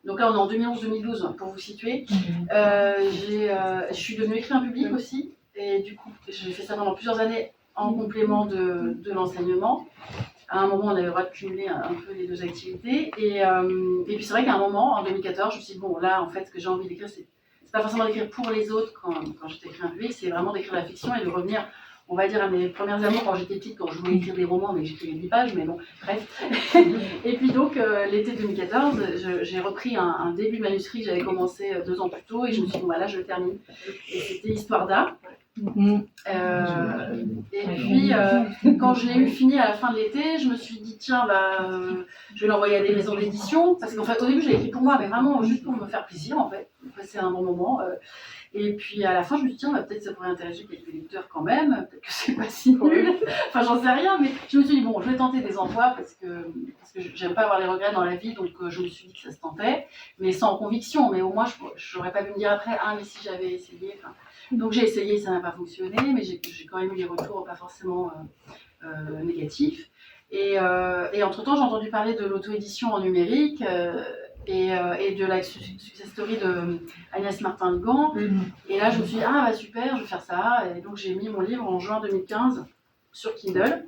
Donc là, on est en 2011-2012 pour vous situer. Je suis devenue écrivain public aussi. Et du coup, j'ai fait ça pendant plusieurs années en complément de l'enseignement. À un moment, on avait le droit de cumuler un peu les deux activités. Et puis c'est vrai qu'à un moment, en 2014, je me suis dit, bon, là, en fait, ce que j'ai envie d'écrire, c'est pas forcément d'écrire pour les autres quand j'étais écrivain public, c'est vraiment d'écrire la fiction et de revenir, on va dire, à mes premières amours quand j'étais petite, quand je voulais écrire des romans, mais j'écrivais 10 pages, mais bon, bref. Et puis donc, l'été 2014, j'ai repris un début de manuscrit que j'avais commencé 2 ans plus tôt et je me suis dit, bon, bah, là, je le termine. Et c'était Histoire d'A. Et puis, quand je l'ai eu fini à la fin de l'été, je me suis dit, tiens, je vais l'envoyer à des maisons d'édition. Parce qu'en fait, au début, je l'ai écrit pour moi, mais vraiment juste pour me faire plaisir, en fait. passé un bon moment. Et puis à la fin, je me suis dit, tiens, peut-être ça pourrait intéresser quelques lecteurs quand même, peut-être que c'est pas si nul. Enfin, j'en sais rien, mais je me suis dit, bon, je vais tenter des emplois parce que j'aime pas avoir les regrets dans la vie, donc je me suis dit que ça se tentait, mais sans conviction. Mais au moins, je n'aurais pas pu me dire après, ah, mais si j'avais essayé. Enfin, donc j'ai essayé, ça n'a pas fonctionné, mais j'ai quand même eu des retours pas forcément négatifs. Et entre-temps, j'ai entendu parler de l'auto-édition en numérique. Et de la success story de Agnès Martin-Ligan. Et là, je me suis dit, ah bah super, je vais faire ça. Et donc, j'ai mis mon livre en juin 2015 sur Kindle.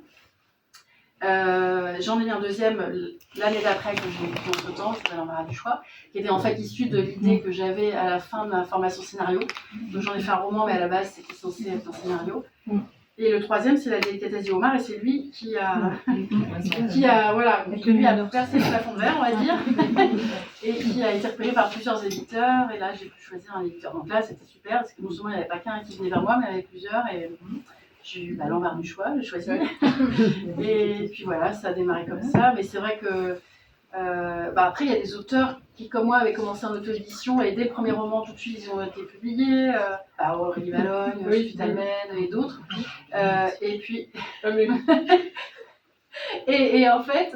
J'en ai mis un deuxième l'année d'après que j'ai écrit entre-temps, qui s'appelle L'embarras du choix, qui était en fait issu de l'idée que j'avais à la fin de ma formation scénario. Donc, j'en ai fait un roman, mais à la base, c'était censé être un scénario. Et le troisième, c'est La délicatesse du homard, et c'est lui qui a percé le plafond de verre, on va dire, et qui a été repéré par plusieurs éditeurs. Et là, j'ai pu choisir un éditeur. Donc là, c'était super, parce que non seulement il n'y avait pas qu'un qui venait vers moi, mais il y en avait plusieurs. Et j'ai eu l'embarras du choix, j'ai choisi. Et puis voilà, ça a démarré comme ça. Mais c'est vrai que après, il y a des auteurs qui, comme moi, avaient commencé en auto-édition et dès le premier roman, tout de suite, ils ont été publiés. Aurélie Vallogne, Sophie Talmen et d'autres. Et puis. et en fait,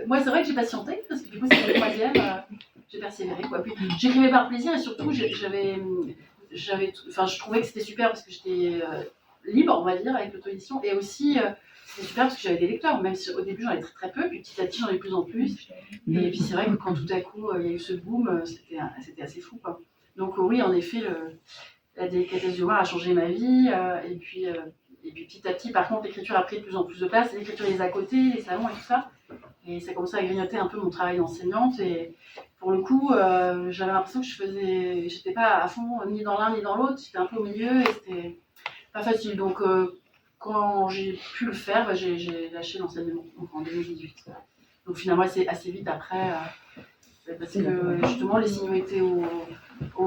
moi, c'est vrai que j'ai patienté parce que du coup, c'était le troisième. J'ai persévéré, quoi. Puis j'écrivais par plaisir et surtout, je trouvais que c'était super parce que j'étais libre, on va dire, avec l'auto-édition. Et aussi. C'était super parce que j'avais des lecteurs, même si au début j'en ai très très peu, puis petit à petit j'en ai de plus en plus. Et puis c'est vrai que quand tout à coup il y a eu ce boom, c'était assez fou, quoi. Donc oui, en effet, la délicatesse du homard a changé ma vie. Et puis petit à petit, par contre, l'écriture a pris de plus en plus de place. L'écriture les à côté, les salons et tout ça. Et ça commençait à grignoter un peu mon travail d'enseignante. Et pour le coup, j'avais l'impression que j'étais pas à fond ni dans l'un ni dans l'autre. J'étais un peu au milieu et c'était pas facile. Donc quand j'ai pu le faire, j'ai lâché l'enseignement en 2018. Donc finalement, c'est assez vite après, parce que justement les signaux étaient au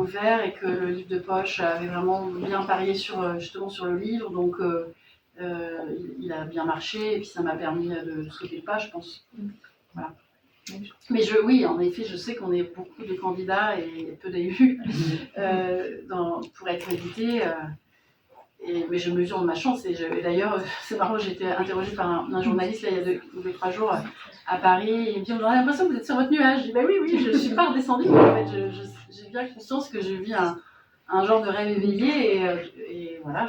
vert et que le livre de poche avait vraiment bien parié sur le livre. Donc il a bien marché et puis ça m'a permis de sauter le pas, je pense. Voilà. Mais oui, en effet, je sais qu'on est beaucoup de candidats et peu d'élus pour être édités. Mais je mesure ma chance. Et d'ailleurs, c'est marrant, j'ai été interrogée par un journaliste là, il y a 2 ou 3 jours à Paris. Et il me dit, on a l'impression que vous êtes sur votre nuage. Je dis, oui, je ne suis pas redescendue. Mais en fait, j'ai bien conscience que je vis un genre de rêve éveillé. Et voilà,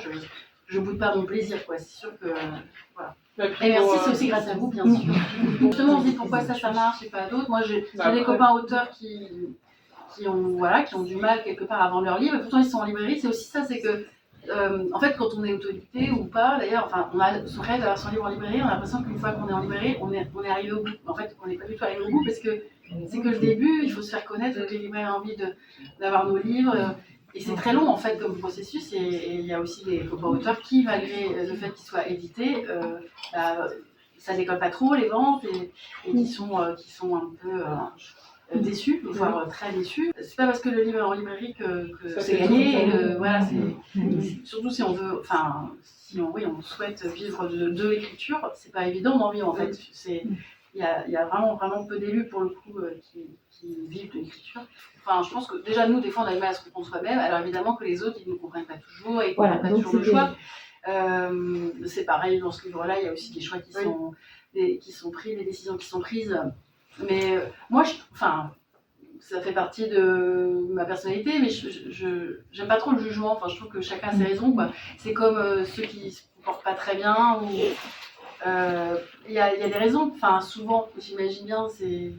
je boude pas mon plaisir, quoi. C'est sûr que. Voilà. Et merci, c'est aussi grâce à vous, bien sûr. Justement, on se dit pourquoi ça marche et pas d'autres. Moi, j'ai des copains auteurs qui ont du mal quelque part à vendre leur livre. Et pourtant, ils sont en librairie. C'est aussi ça, c'est que. En fait, quand on est auto-édité ou pas, d'ailleurs, on a son rêve d'avoir son livre en librairie, on a l'impression qu'une fois qu'on est en librairie, on est arrivé au bout. En fait, on n'est pas du tout arrivé au bout parce que c'est que le début, il faut se faire connaître, les libraires ont envie d'avoir nos livres. Et c'est très long en fait comme processus. Et il y a aussi des copains auteurs qui, malgré le fait qu'ils soient édités, ça décolle pas trop les ventes et qui sont un peu. Déçus, voire très déçus. C'est pas parce que le livre est en librairie que c'est gagné. Voilà, surtout si on veut, on souhaite vivre de l'écriture, c'est pas évident d'en vivre en fait. Il y a vraiment peu d'élus pour le coup qui vivent de l'écriture. Enfin, je pense que déjà nous, des fois, on a du mal à se comprendre soi-même. Alors évidemment que les autres, ils ne nous comprennent pas toujours et qu'on n'a pas toujours le choix. C'est pareil dans ce livre-là, il y a aussi des choix qui sont pris, des décisions qui sont prises. Mais moi, ça fait partie de ma personnalité, mais j'aime pas trop le jugement. Enfin, je trouve que chacun a ses raisons, quoi. C'est comme ceux qui se comportent pas très bien. Il y a des raisons. Enfin, souvent, j'imagine bien, je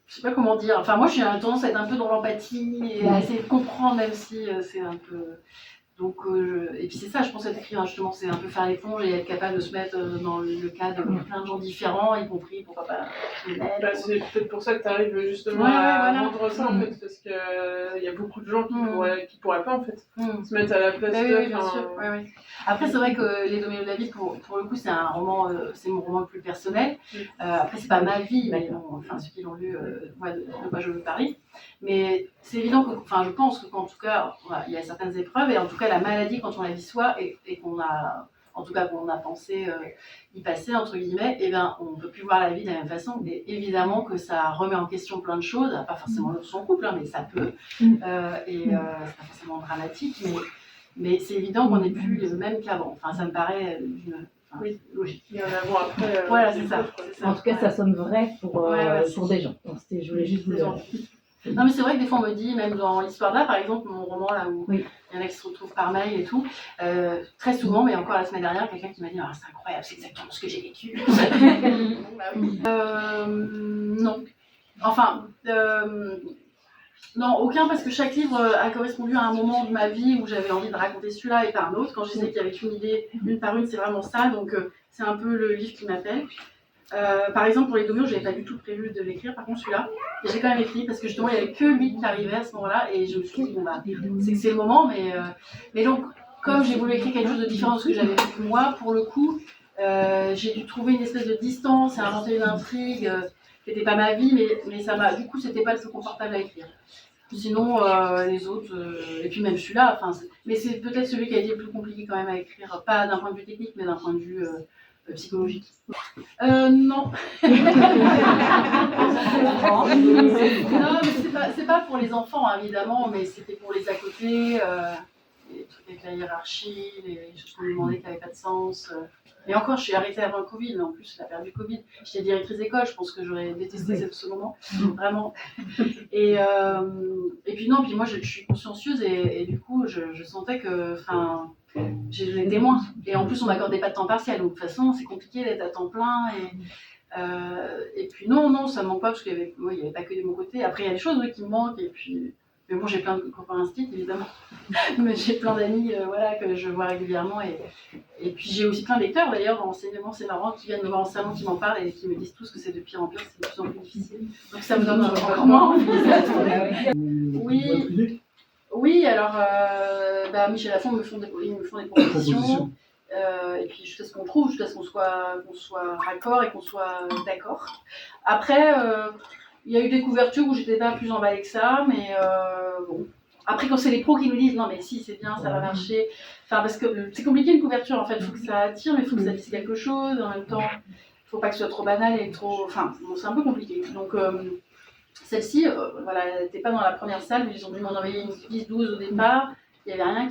sais pas comment dire. Enfin, moi, j'ai tendance à être un peu dans l'empathie et à essayer de comprendre, même si c'est un peu. Donc, et puis c'est ça, je pense, être écrivain, justement, c'est un peu faire l'éponge et être capable de se mettre dans le cas de plein de gens différents, y compris, pourquoi pas, c'est peut-être pour ça que tu arrives justement à rendre ça, en fait, parce qu'il y a beaucoup de gens qui pourraient pas, en fait, se mettre à la place de... Oui, bien sûr, oui. Après, c'est vrai que Les Dominos de la vie, pour le coup, c'est un roman, c'est mon roman le plus personnel. Après, c'est pas ma vie, mais ceux qui l'ont lu, de quoi je veux parler. Mais c'est évident que, je pense qu'en tout cas, il y a certaines épreuves, et en tout cas, la maladie, quand on la vit soi, et qu'on a en tout cas qu'on a pensé y passer, entre guillemets, et bien on ne peut plus voir la vie de la même façon. Et évidemment que ça remet en question plein de choses, pas forcément son couple, hein, mais ça peut. C'est pas forcément dramatique, mais c'est évident qu'on n'est plus les mêmes qu'avant. Enfin, ça me paraît logique. Il y en a avant après. Voilà, c'est ça. En tout cas, ça sonne vrai pour des gens. Donc, je voulais juste vous le dire. Non, mais c'est vrai que des fois on me dit, même dans l'histoire d'art, par exemple, mon roman là où il y en a qui se retrouvent par mail et tout, très souvent, mais encore la semaine dernière, quelqu'un qui m'a dit c'est incroyable, c'est exactement ce que j'ai vécu. Non. Enfin, non, aucun, parce que chaque livre a correspondu à un moment de ma vie où j'avais envie de raconter celui-là et pas un autre. Quand je disais qu'il y avait qu'une idée, une par une, c'est vraiment ça, donc c'est un peu le livre qui m'appelle. Par exemple, pour les Doublures, je n'avais pas du tout prévu de l'écrire, par contre celui-là, j'ai quand même écrit parce que justement il n'y avait que lui qui arrivait à ce moment-là et je me suis dit, c'est que c'est le moment, mais donc, comme j'ai voulu écrire quelque chose de différent de ce que j'avais vécu moi, pour le coup, j'ai dû trouver une espèce de distance et inventer une intrigue qui n'était pas ma vie, mais ça m'a, du coup, c'était pas le plus confortable à écrire. Sinon, les autres, et puis même celui-là, mais c'est peut-être celui qui a été le plus compliqué quand même à écrire, pas d'un point de vue technique, mais d'un point de vue psychologique. Non. Non, mais c'est pas pour les enfants, hein, évidemment, mais c'était pour les à côté, les trucs avec la hiérarchie, les choses qu'on lui demandait qui n'avaient pas de sens. Et encore, je suis arrêtée avant le Covid, mais en plus, la période du Covid. J'étais directrice d'école, je pense que j'aurais détesté ce moment, vraiment. Et puis non, puis moi, je suis consciencieuse et du coup, je sentais que, j'étais moins. Et en plus, on m'accordait pas de temps partiel, donc de toute façon, c'est compliqué d'être à temps plein. Et puis non, ça me manque pas, parce qu'il y avait pas que de mon côté. Après, il y a des choses qui me manquent, et puis... Mais bon, j'ai plein de copains instits, évidemment. Mais j'ai plein d'amis que je vois régulièrement. Et puis j'ai aussi plein de lecteurs, d'ailleurs, dans l'enseignement, c'est marrant, qui viennent me voir en salon, qui m'en parlent et qui me disent tous que c'est de pire en pire, c'est de plus en plus difficile. Donc ça me donne encore moins envie de Oui, alors Michel Lafon me font des propositions. Et puis jusqu'à ce qu'on trouve, jusqu'à ce qu'on soit raccord et qu'on soit d'accord. Après, il y a eu des couvertures où j'étais pas plus emballée que ça, mais bon. Après, quand c'est les pros qui nous disent non, mais si, c'est bien, ça va marcher. Parce que c'est compliqué une couverture en fait. Il faut que ça attire, mais il faut que ça dise quelque chose. En même temps, il faut pas que ce soit trop banal et trop. C'est un peu compliqué. Donc, celle-ci, elle n'était pas dans la première salle. Ils ont dû m'en envoyer une 10-12 au départ. Il n'y avait rien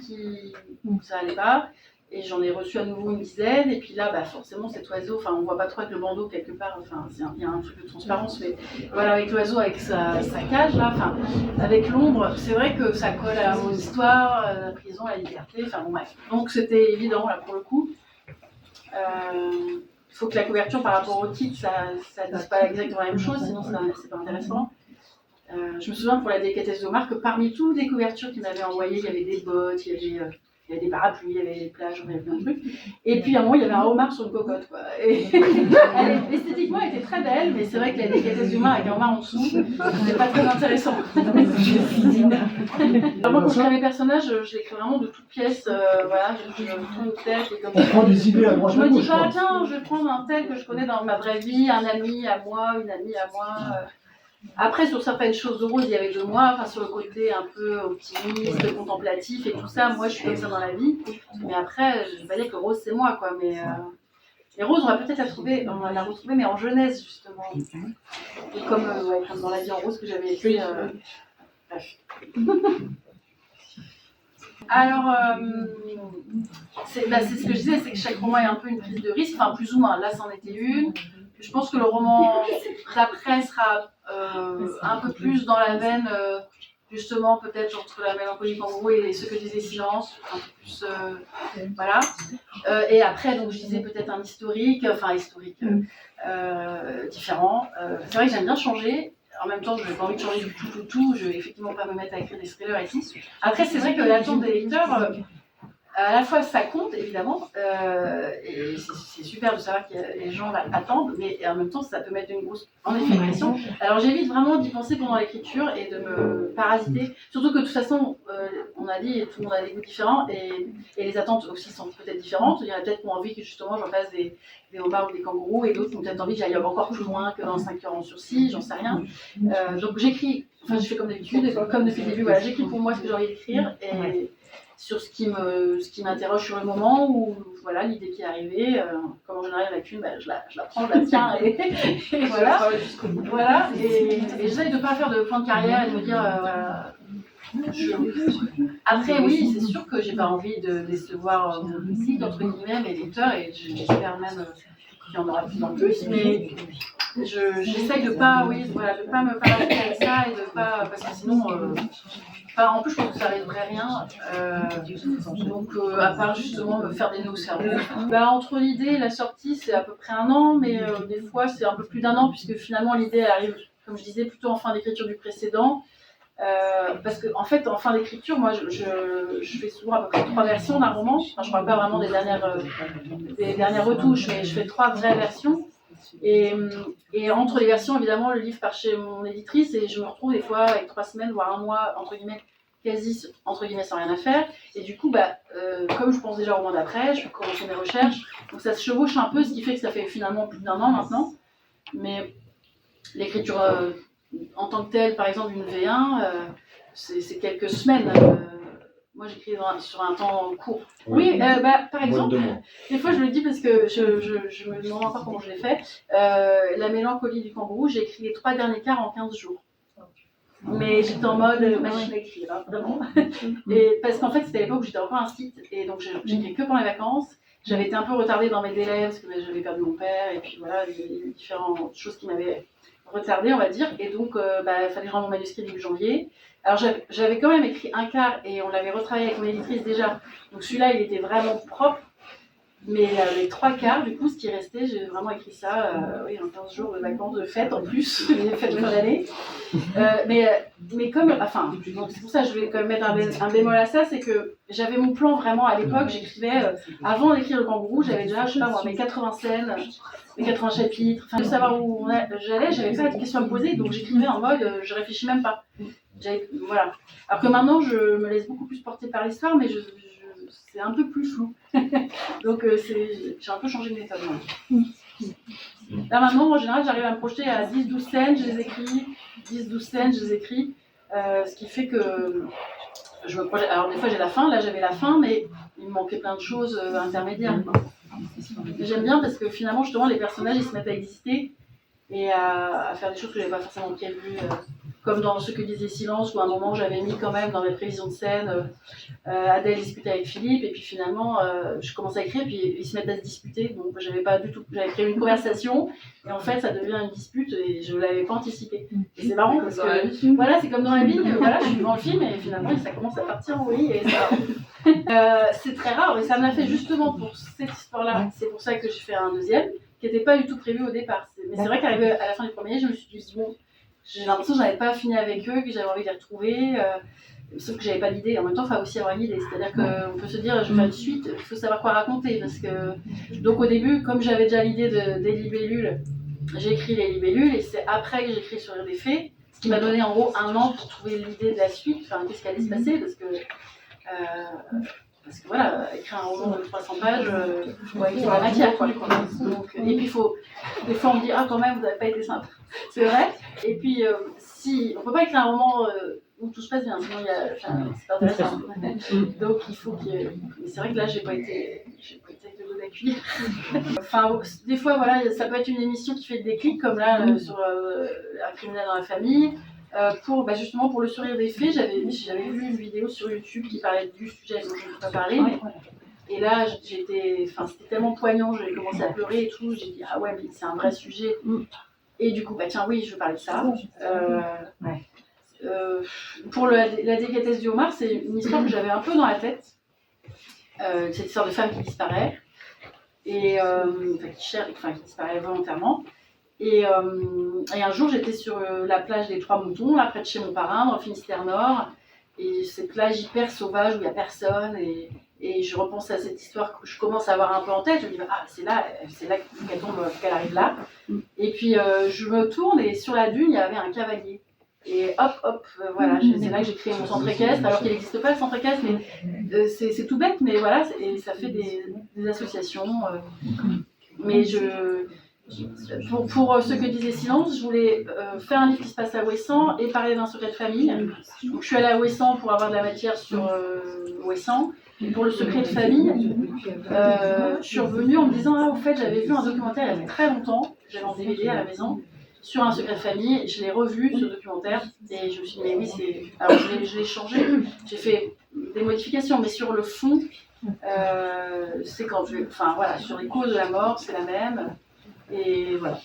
ça allait pas. Et j'en ai reçu à nouveau une dizaine, et puis là, forcément, cet oiseau, on voit pas trop avec le bandeau quelque part, il y a un truc de transparence, mais voilà, avec l'oiseau, avec sa cage, là, avec l'ombre, c'est vrai que ça colle à mon histoire, à la prison, à la liberté, bref. Donc c'était évident, là, pour le coup. Il faut que la couverture, par rapport au titre, ça dise pas exactement la même chose, sinon c'est pas intéressant. Je me souviens pour la délicatesse d'Omar que parmi toutes les couvertures qu'il m'avait envoyées, il y avait des bottes, il y avait des parapluies, il y avait des plages, il y avait plein de trucs. Et puis à un moment, il y avait un homard sur une cocotte, quoi. Et esthétiquement, elle était très belle, mais c'est vrai que la délicatesse d'Omar avec un homard en dessous, c'était pas très intéressant. Alors moi, quand je crée mes personnages, je les crée vraiment de toutes pièces. Je prends une tête et comme on prend des idées à droite je à me dis gauche. pas, tiens, je vais prendre un tel que je connais dans ma vraie vie, un ami à moi, une amie à moi. Après, sur certaines choses de Rose, il y avait de moi, sur le côté un peu optimiste, contemplatif et tout ça, moi je suis comme ça dans la vie. Mais après, je ne vais pas dire que Rose c'est moi, quoi. Mais Rose, on va peut-être la retrouver, mais en jeunesse, justement. Et comme dans La vie en rose que j'avais écrit. Bref. Alors, c'est ce que je disais, c'est que chaque roman est un peu une prise de risque, plus ou moins. Là, c'en était une. Je pense que le roman d'après sera un peu plus dans la veine, justement, peut-être entre la mélancolie kangourou et ce que je disais silence, un peu plus, voilà. Et après, donc, je disais peut-être un historique différent. C'est vrai que j'aime bien changer. En même temps, je n'ai pas envie de changer du tout. Je ne vais effectivement pas me mettre à écrire des thrillers ici. Après, c'est vrai que l'attente des lecteurs, à la fois ça compte évidemment, et c'est super de savoir que les gens attendent, mais en même temps ça peut mettre une grosse pression. Alors j'évite vraiment d'y penser pendant l'écriture et de me parasiter, surtout que de toute façon, on a dit, tout le monde a des goûts différents et les attentes aussi sont peut-être différentes. Il y en a peut-être qui ont envie que justement j'en fasse des homards ou des kangourous, et d'autres qui ont peut-être envie que j'aille encore plus loin que dans 5 heures en sursis, j'en sais rien. Donc j'écris, je fais comme d'habitude, comme depuis le début, j'écris pour moi ce que j'ai envie d'écrire, et sur ce qui m'interroge sur le moment, ou voilà, l'idée qui est arrivée, comme en général il n'y en a qu'une, je la prends, je la tiens et voilà. Voilà, et j'essaye de ne pas faire de plan de carrière et de me dire, voilà. Après, oui, c'est sûr que j'ai pas envie de décevoir mon site, entre guillemets, mes lecteurs, et j'espère même qu'il y en aura de plus en plus, mais j'essaye de pas, de pas me paralyser avec ça et de pas, parce que sinon, en plus je pense que ça résoudrait rien, donc à part justement me faire des nœuds au cerveau. Entre l'idée et la sortie, c'est à peu près 1 an, mais des fois c'est un peu plus d'1 an, puisque finalement l'idée arrive, comme je disais, plutôt en fin d'écriture du précédent. Parce qu'en fait, en fin d'écriture, moi, je fais souvent à peu près 3 versions d'un roman. Enfin, je parle pas vraiment des dernières retouches, mais je fais 3 vraies versions. Et entre les versions, évidemment, le livre part chez mon éditrice et je me retrouve des fois avec 3 semaines, voire 1 mois, entre guillemets, quasi, entre guillemets, sans rien à faire. Et du coup, comme je pense déjà au roman d'après, je peux commencer mes recherches. Donc ça se chevauche un peu, ce qui fait que ça fait finalement plus d'1 an maintenant. Mais l'écriture en tant que telle, par exemple, une V1, c'est quelques semaines. Moi, j'écris sur un temps court. Oui, par exemple, des fois, je le dis parce que je me demande encore comment je l'ai fait. La mélancolie du kangourou, j'ai écrit les 3 derniers quarts en 15 jours. Mais j'étais en mode machine à écrire, hein, vraiment. Et parce qu'en fait, c'était à l'époque où j'étais encore un site, et donc j'écris que pendant les vacances. J'avais été un peu retardée dans mes délais parce que j'avais perdu mon père, et puis voilà, il y avait différentes choses qui m'avaient retardée, on va dire, et donc il fallait rendre mon manuscrit début janvier. Alors j'avais quand même écrit 1 quart et on l'avait retravaillé avec mon éditrice déjà, donc celui-là il était vraiment propre, mais les 3 quarts, du coup, ce qui restait, j'ai vraiment écrit ça en 15 jours de vacances, de fêtes en plus, les fêtes de fin d'année. Mais comme, donc c'est pour ça que je vais quand même mettre un bémol à ça, c'est que j'avais mon plan vraiment à l'époque, j'écrivais, avant d'écrire le kangourou, j'avais déjà, je sais pas moi, mes 80 scènes, mes 80 chapitres, de savoir où j'allais, j'avais pas de questions à me poser, donc j'écrivais en mode, je réfléchis même pas. Voilà. Alors que maintenant, je me laisse beaucoup plus porter par l'histoire, mais c'est un peu plus flou. Donc j'ai un peu changé de méthode. Là maintenant, en général, j'arrive à me projeter à 10-12 scènes, je les écris. 10-12 scènes, je les écris. Ce qui fait que je me projette. Alors des fois j'ai la fin, là j'avais la fin, mais il me manquait plein de choses intermédiaires. Mais j'aime bien parce que finalement, justement, les personnages ils se mettent à exister et à faire des choses que je n'avais pas forcément prévues. Comme dans Ce que disait Silence, où à un moment j'avais mis quand même dans mes prévisions de scène, Adèle discutait avec Philippe, et puis finalement je commence à écrire, puis ils se mettent à se disputer, donc j'avais pas du tout, j'avais prévu une conversation, et en fait ça devient une dispute, et je l'avais pas anticipé. Et c'est marrant, parce que voilà, c'est comme dans la vie, voilà, je suis devant le film, et finalement ça commence à partir en vrille, et ça... c'est très rare, et ça me l'a fait justement pour cette histoire-là, c'est pour ça que j'ai fait un deuxième, qui n'était pas du tout prévu au départ. Mais c'est vrai qu'arrivé à la fin du premier, je me suis dit, bon, j'ai l'impression que j'avais pas fini avec eux, que j'avais envie de les retrouver, sauf que j'avais pas l'idée. En même temps, il faut aussi avoir une idée, c'est-à-dire qu'on peut se dire, je vais faire une suite, il faut savoir quoi raconter, parce que... Donc au début, comme j'avais déjà l'idée des libellules, j'ai écrit les libellules, et c'est après que j'ai écrit Sourire des fées, ce qui m'a donné en gros 1 an pour trouver l'idée de la suite, enfin qu'est-ce qui allait se passer, parce que voilà, écrire un roman de 300 pages, il y a la matière, quoi. Donc, et puis des fois on me dit, ah quand même, vous n'avez pas été simple. C'est vrai. Et puis, si on ne peut pas écrire un roman où tout se passe bien, sinon c'est pas intéressant. Donc il faut qu'il y ait... Mais c'est vrai que là, j'ai pas été avec le dos d'accueillir. Enfin, des fois, voilà, ça peut être une émission qui fait des déclics, comme là, sur Un criminel dans la famille. Justement pour Le Sourire des fées, j'avais vu une vidéo sur YouTube qui parlait du sujet dont je ne peux pas parler. Et là, c'était tellement poignant, j'avais commencé à pleurer et tout. J'ai dit, ah ouais, mais c'est un vrai sujet. Et du coup, tiens, oui, je veux parler de ça. Pour la délicatesse du homard, c'est une histoire que j'avais un peu dans la tête. Cette histoire de femme qui disparaît, et qui disparaît volontairement. Et un jour, j'étais sur la plage des Trois Moutons, là près de chez mon parrain, dans le Finistère Nord. Et cette plage hyper sauvage où il n'y a personne. Et je repense à cette histoire que je commence à avoir un peu en tête. Je me dis, c'est là qu'elle tombe, qu'elle arrive là. Et puis je me tourne et sur la dune, il y avait un cavalier. Et hop, voilà, c'est là que j'ai créé mon centre équestre, alors qu'il n'existe pas le centre équestre, mais c'est tout bête, mais voilà, et ça fait des associations. Mais pour ce que disait Silence, je voulais faire un livre qui se passe à Ouessant et parler d'un secret de famille. Donc je suis allée à Ouessant pour avoir de la matière sur Ouessant. pour le secret de famille, je suis revenue en me disant au fait, j'avais vu un documentaire il y a très longtemps, j'avais en DVD à la maison, sur un secret de famille. Je l'ai revu, ce documentaire, et je me suis dit, mais oui, c'est. Alors, je l'ai changé, j'ai fait des modifications, mais sur le fond, c'est quand je. Enfin, voilà, sur les causes de la mort, c'est la même. Et voilà.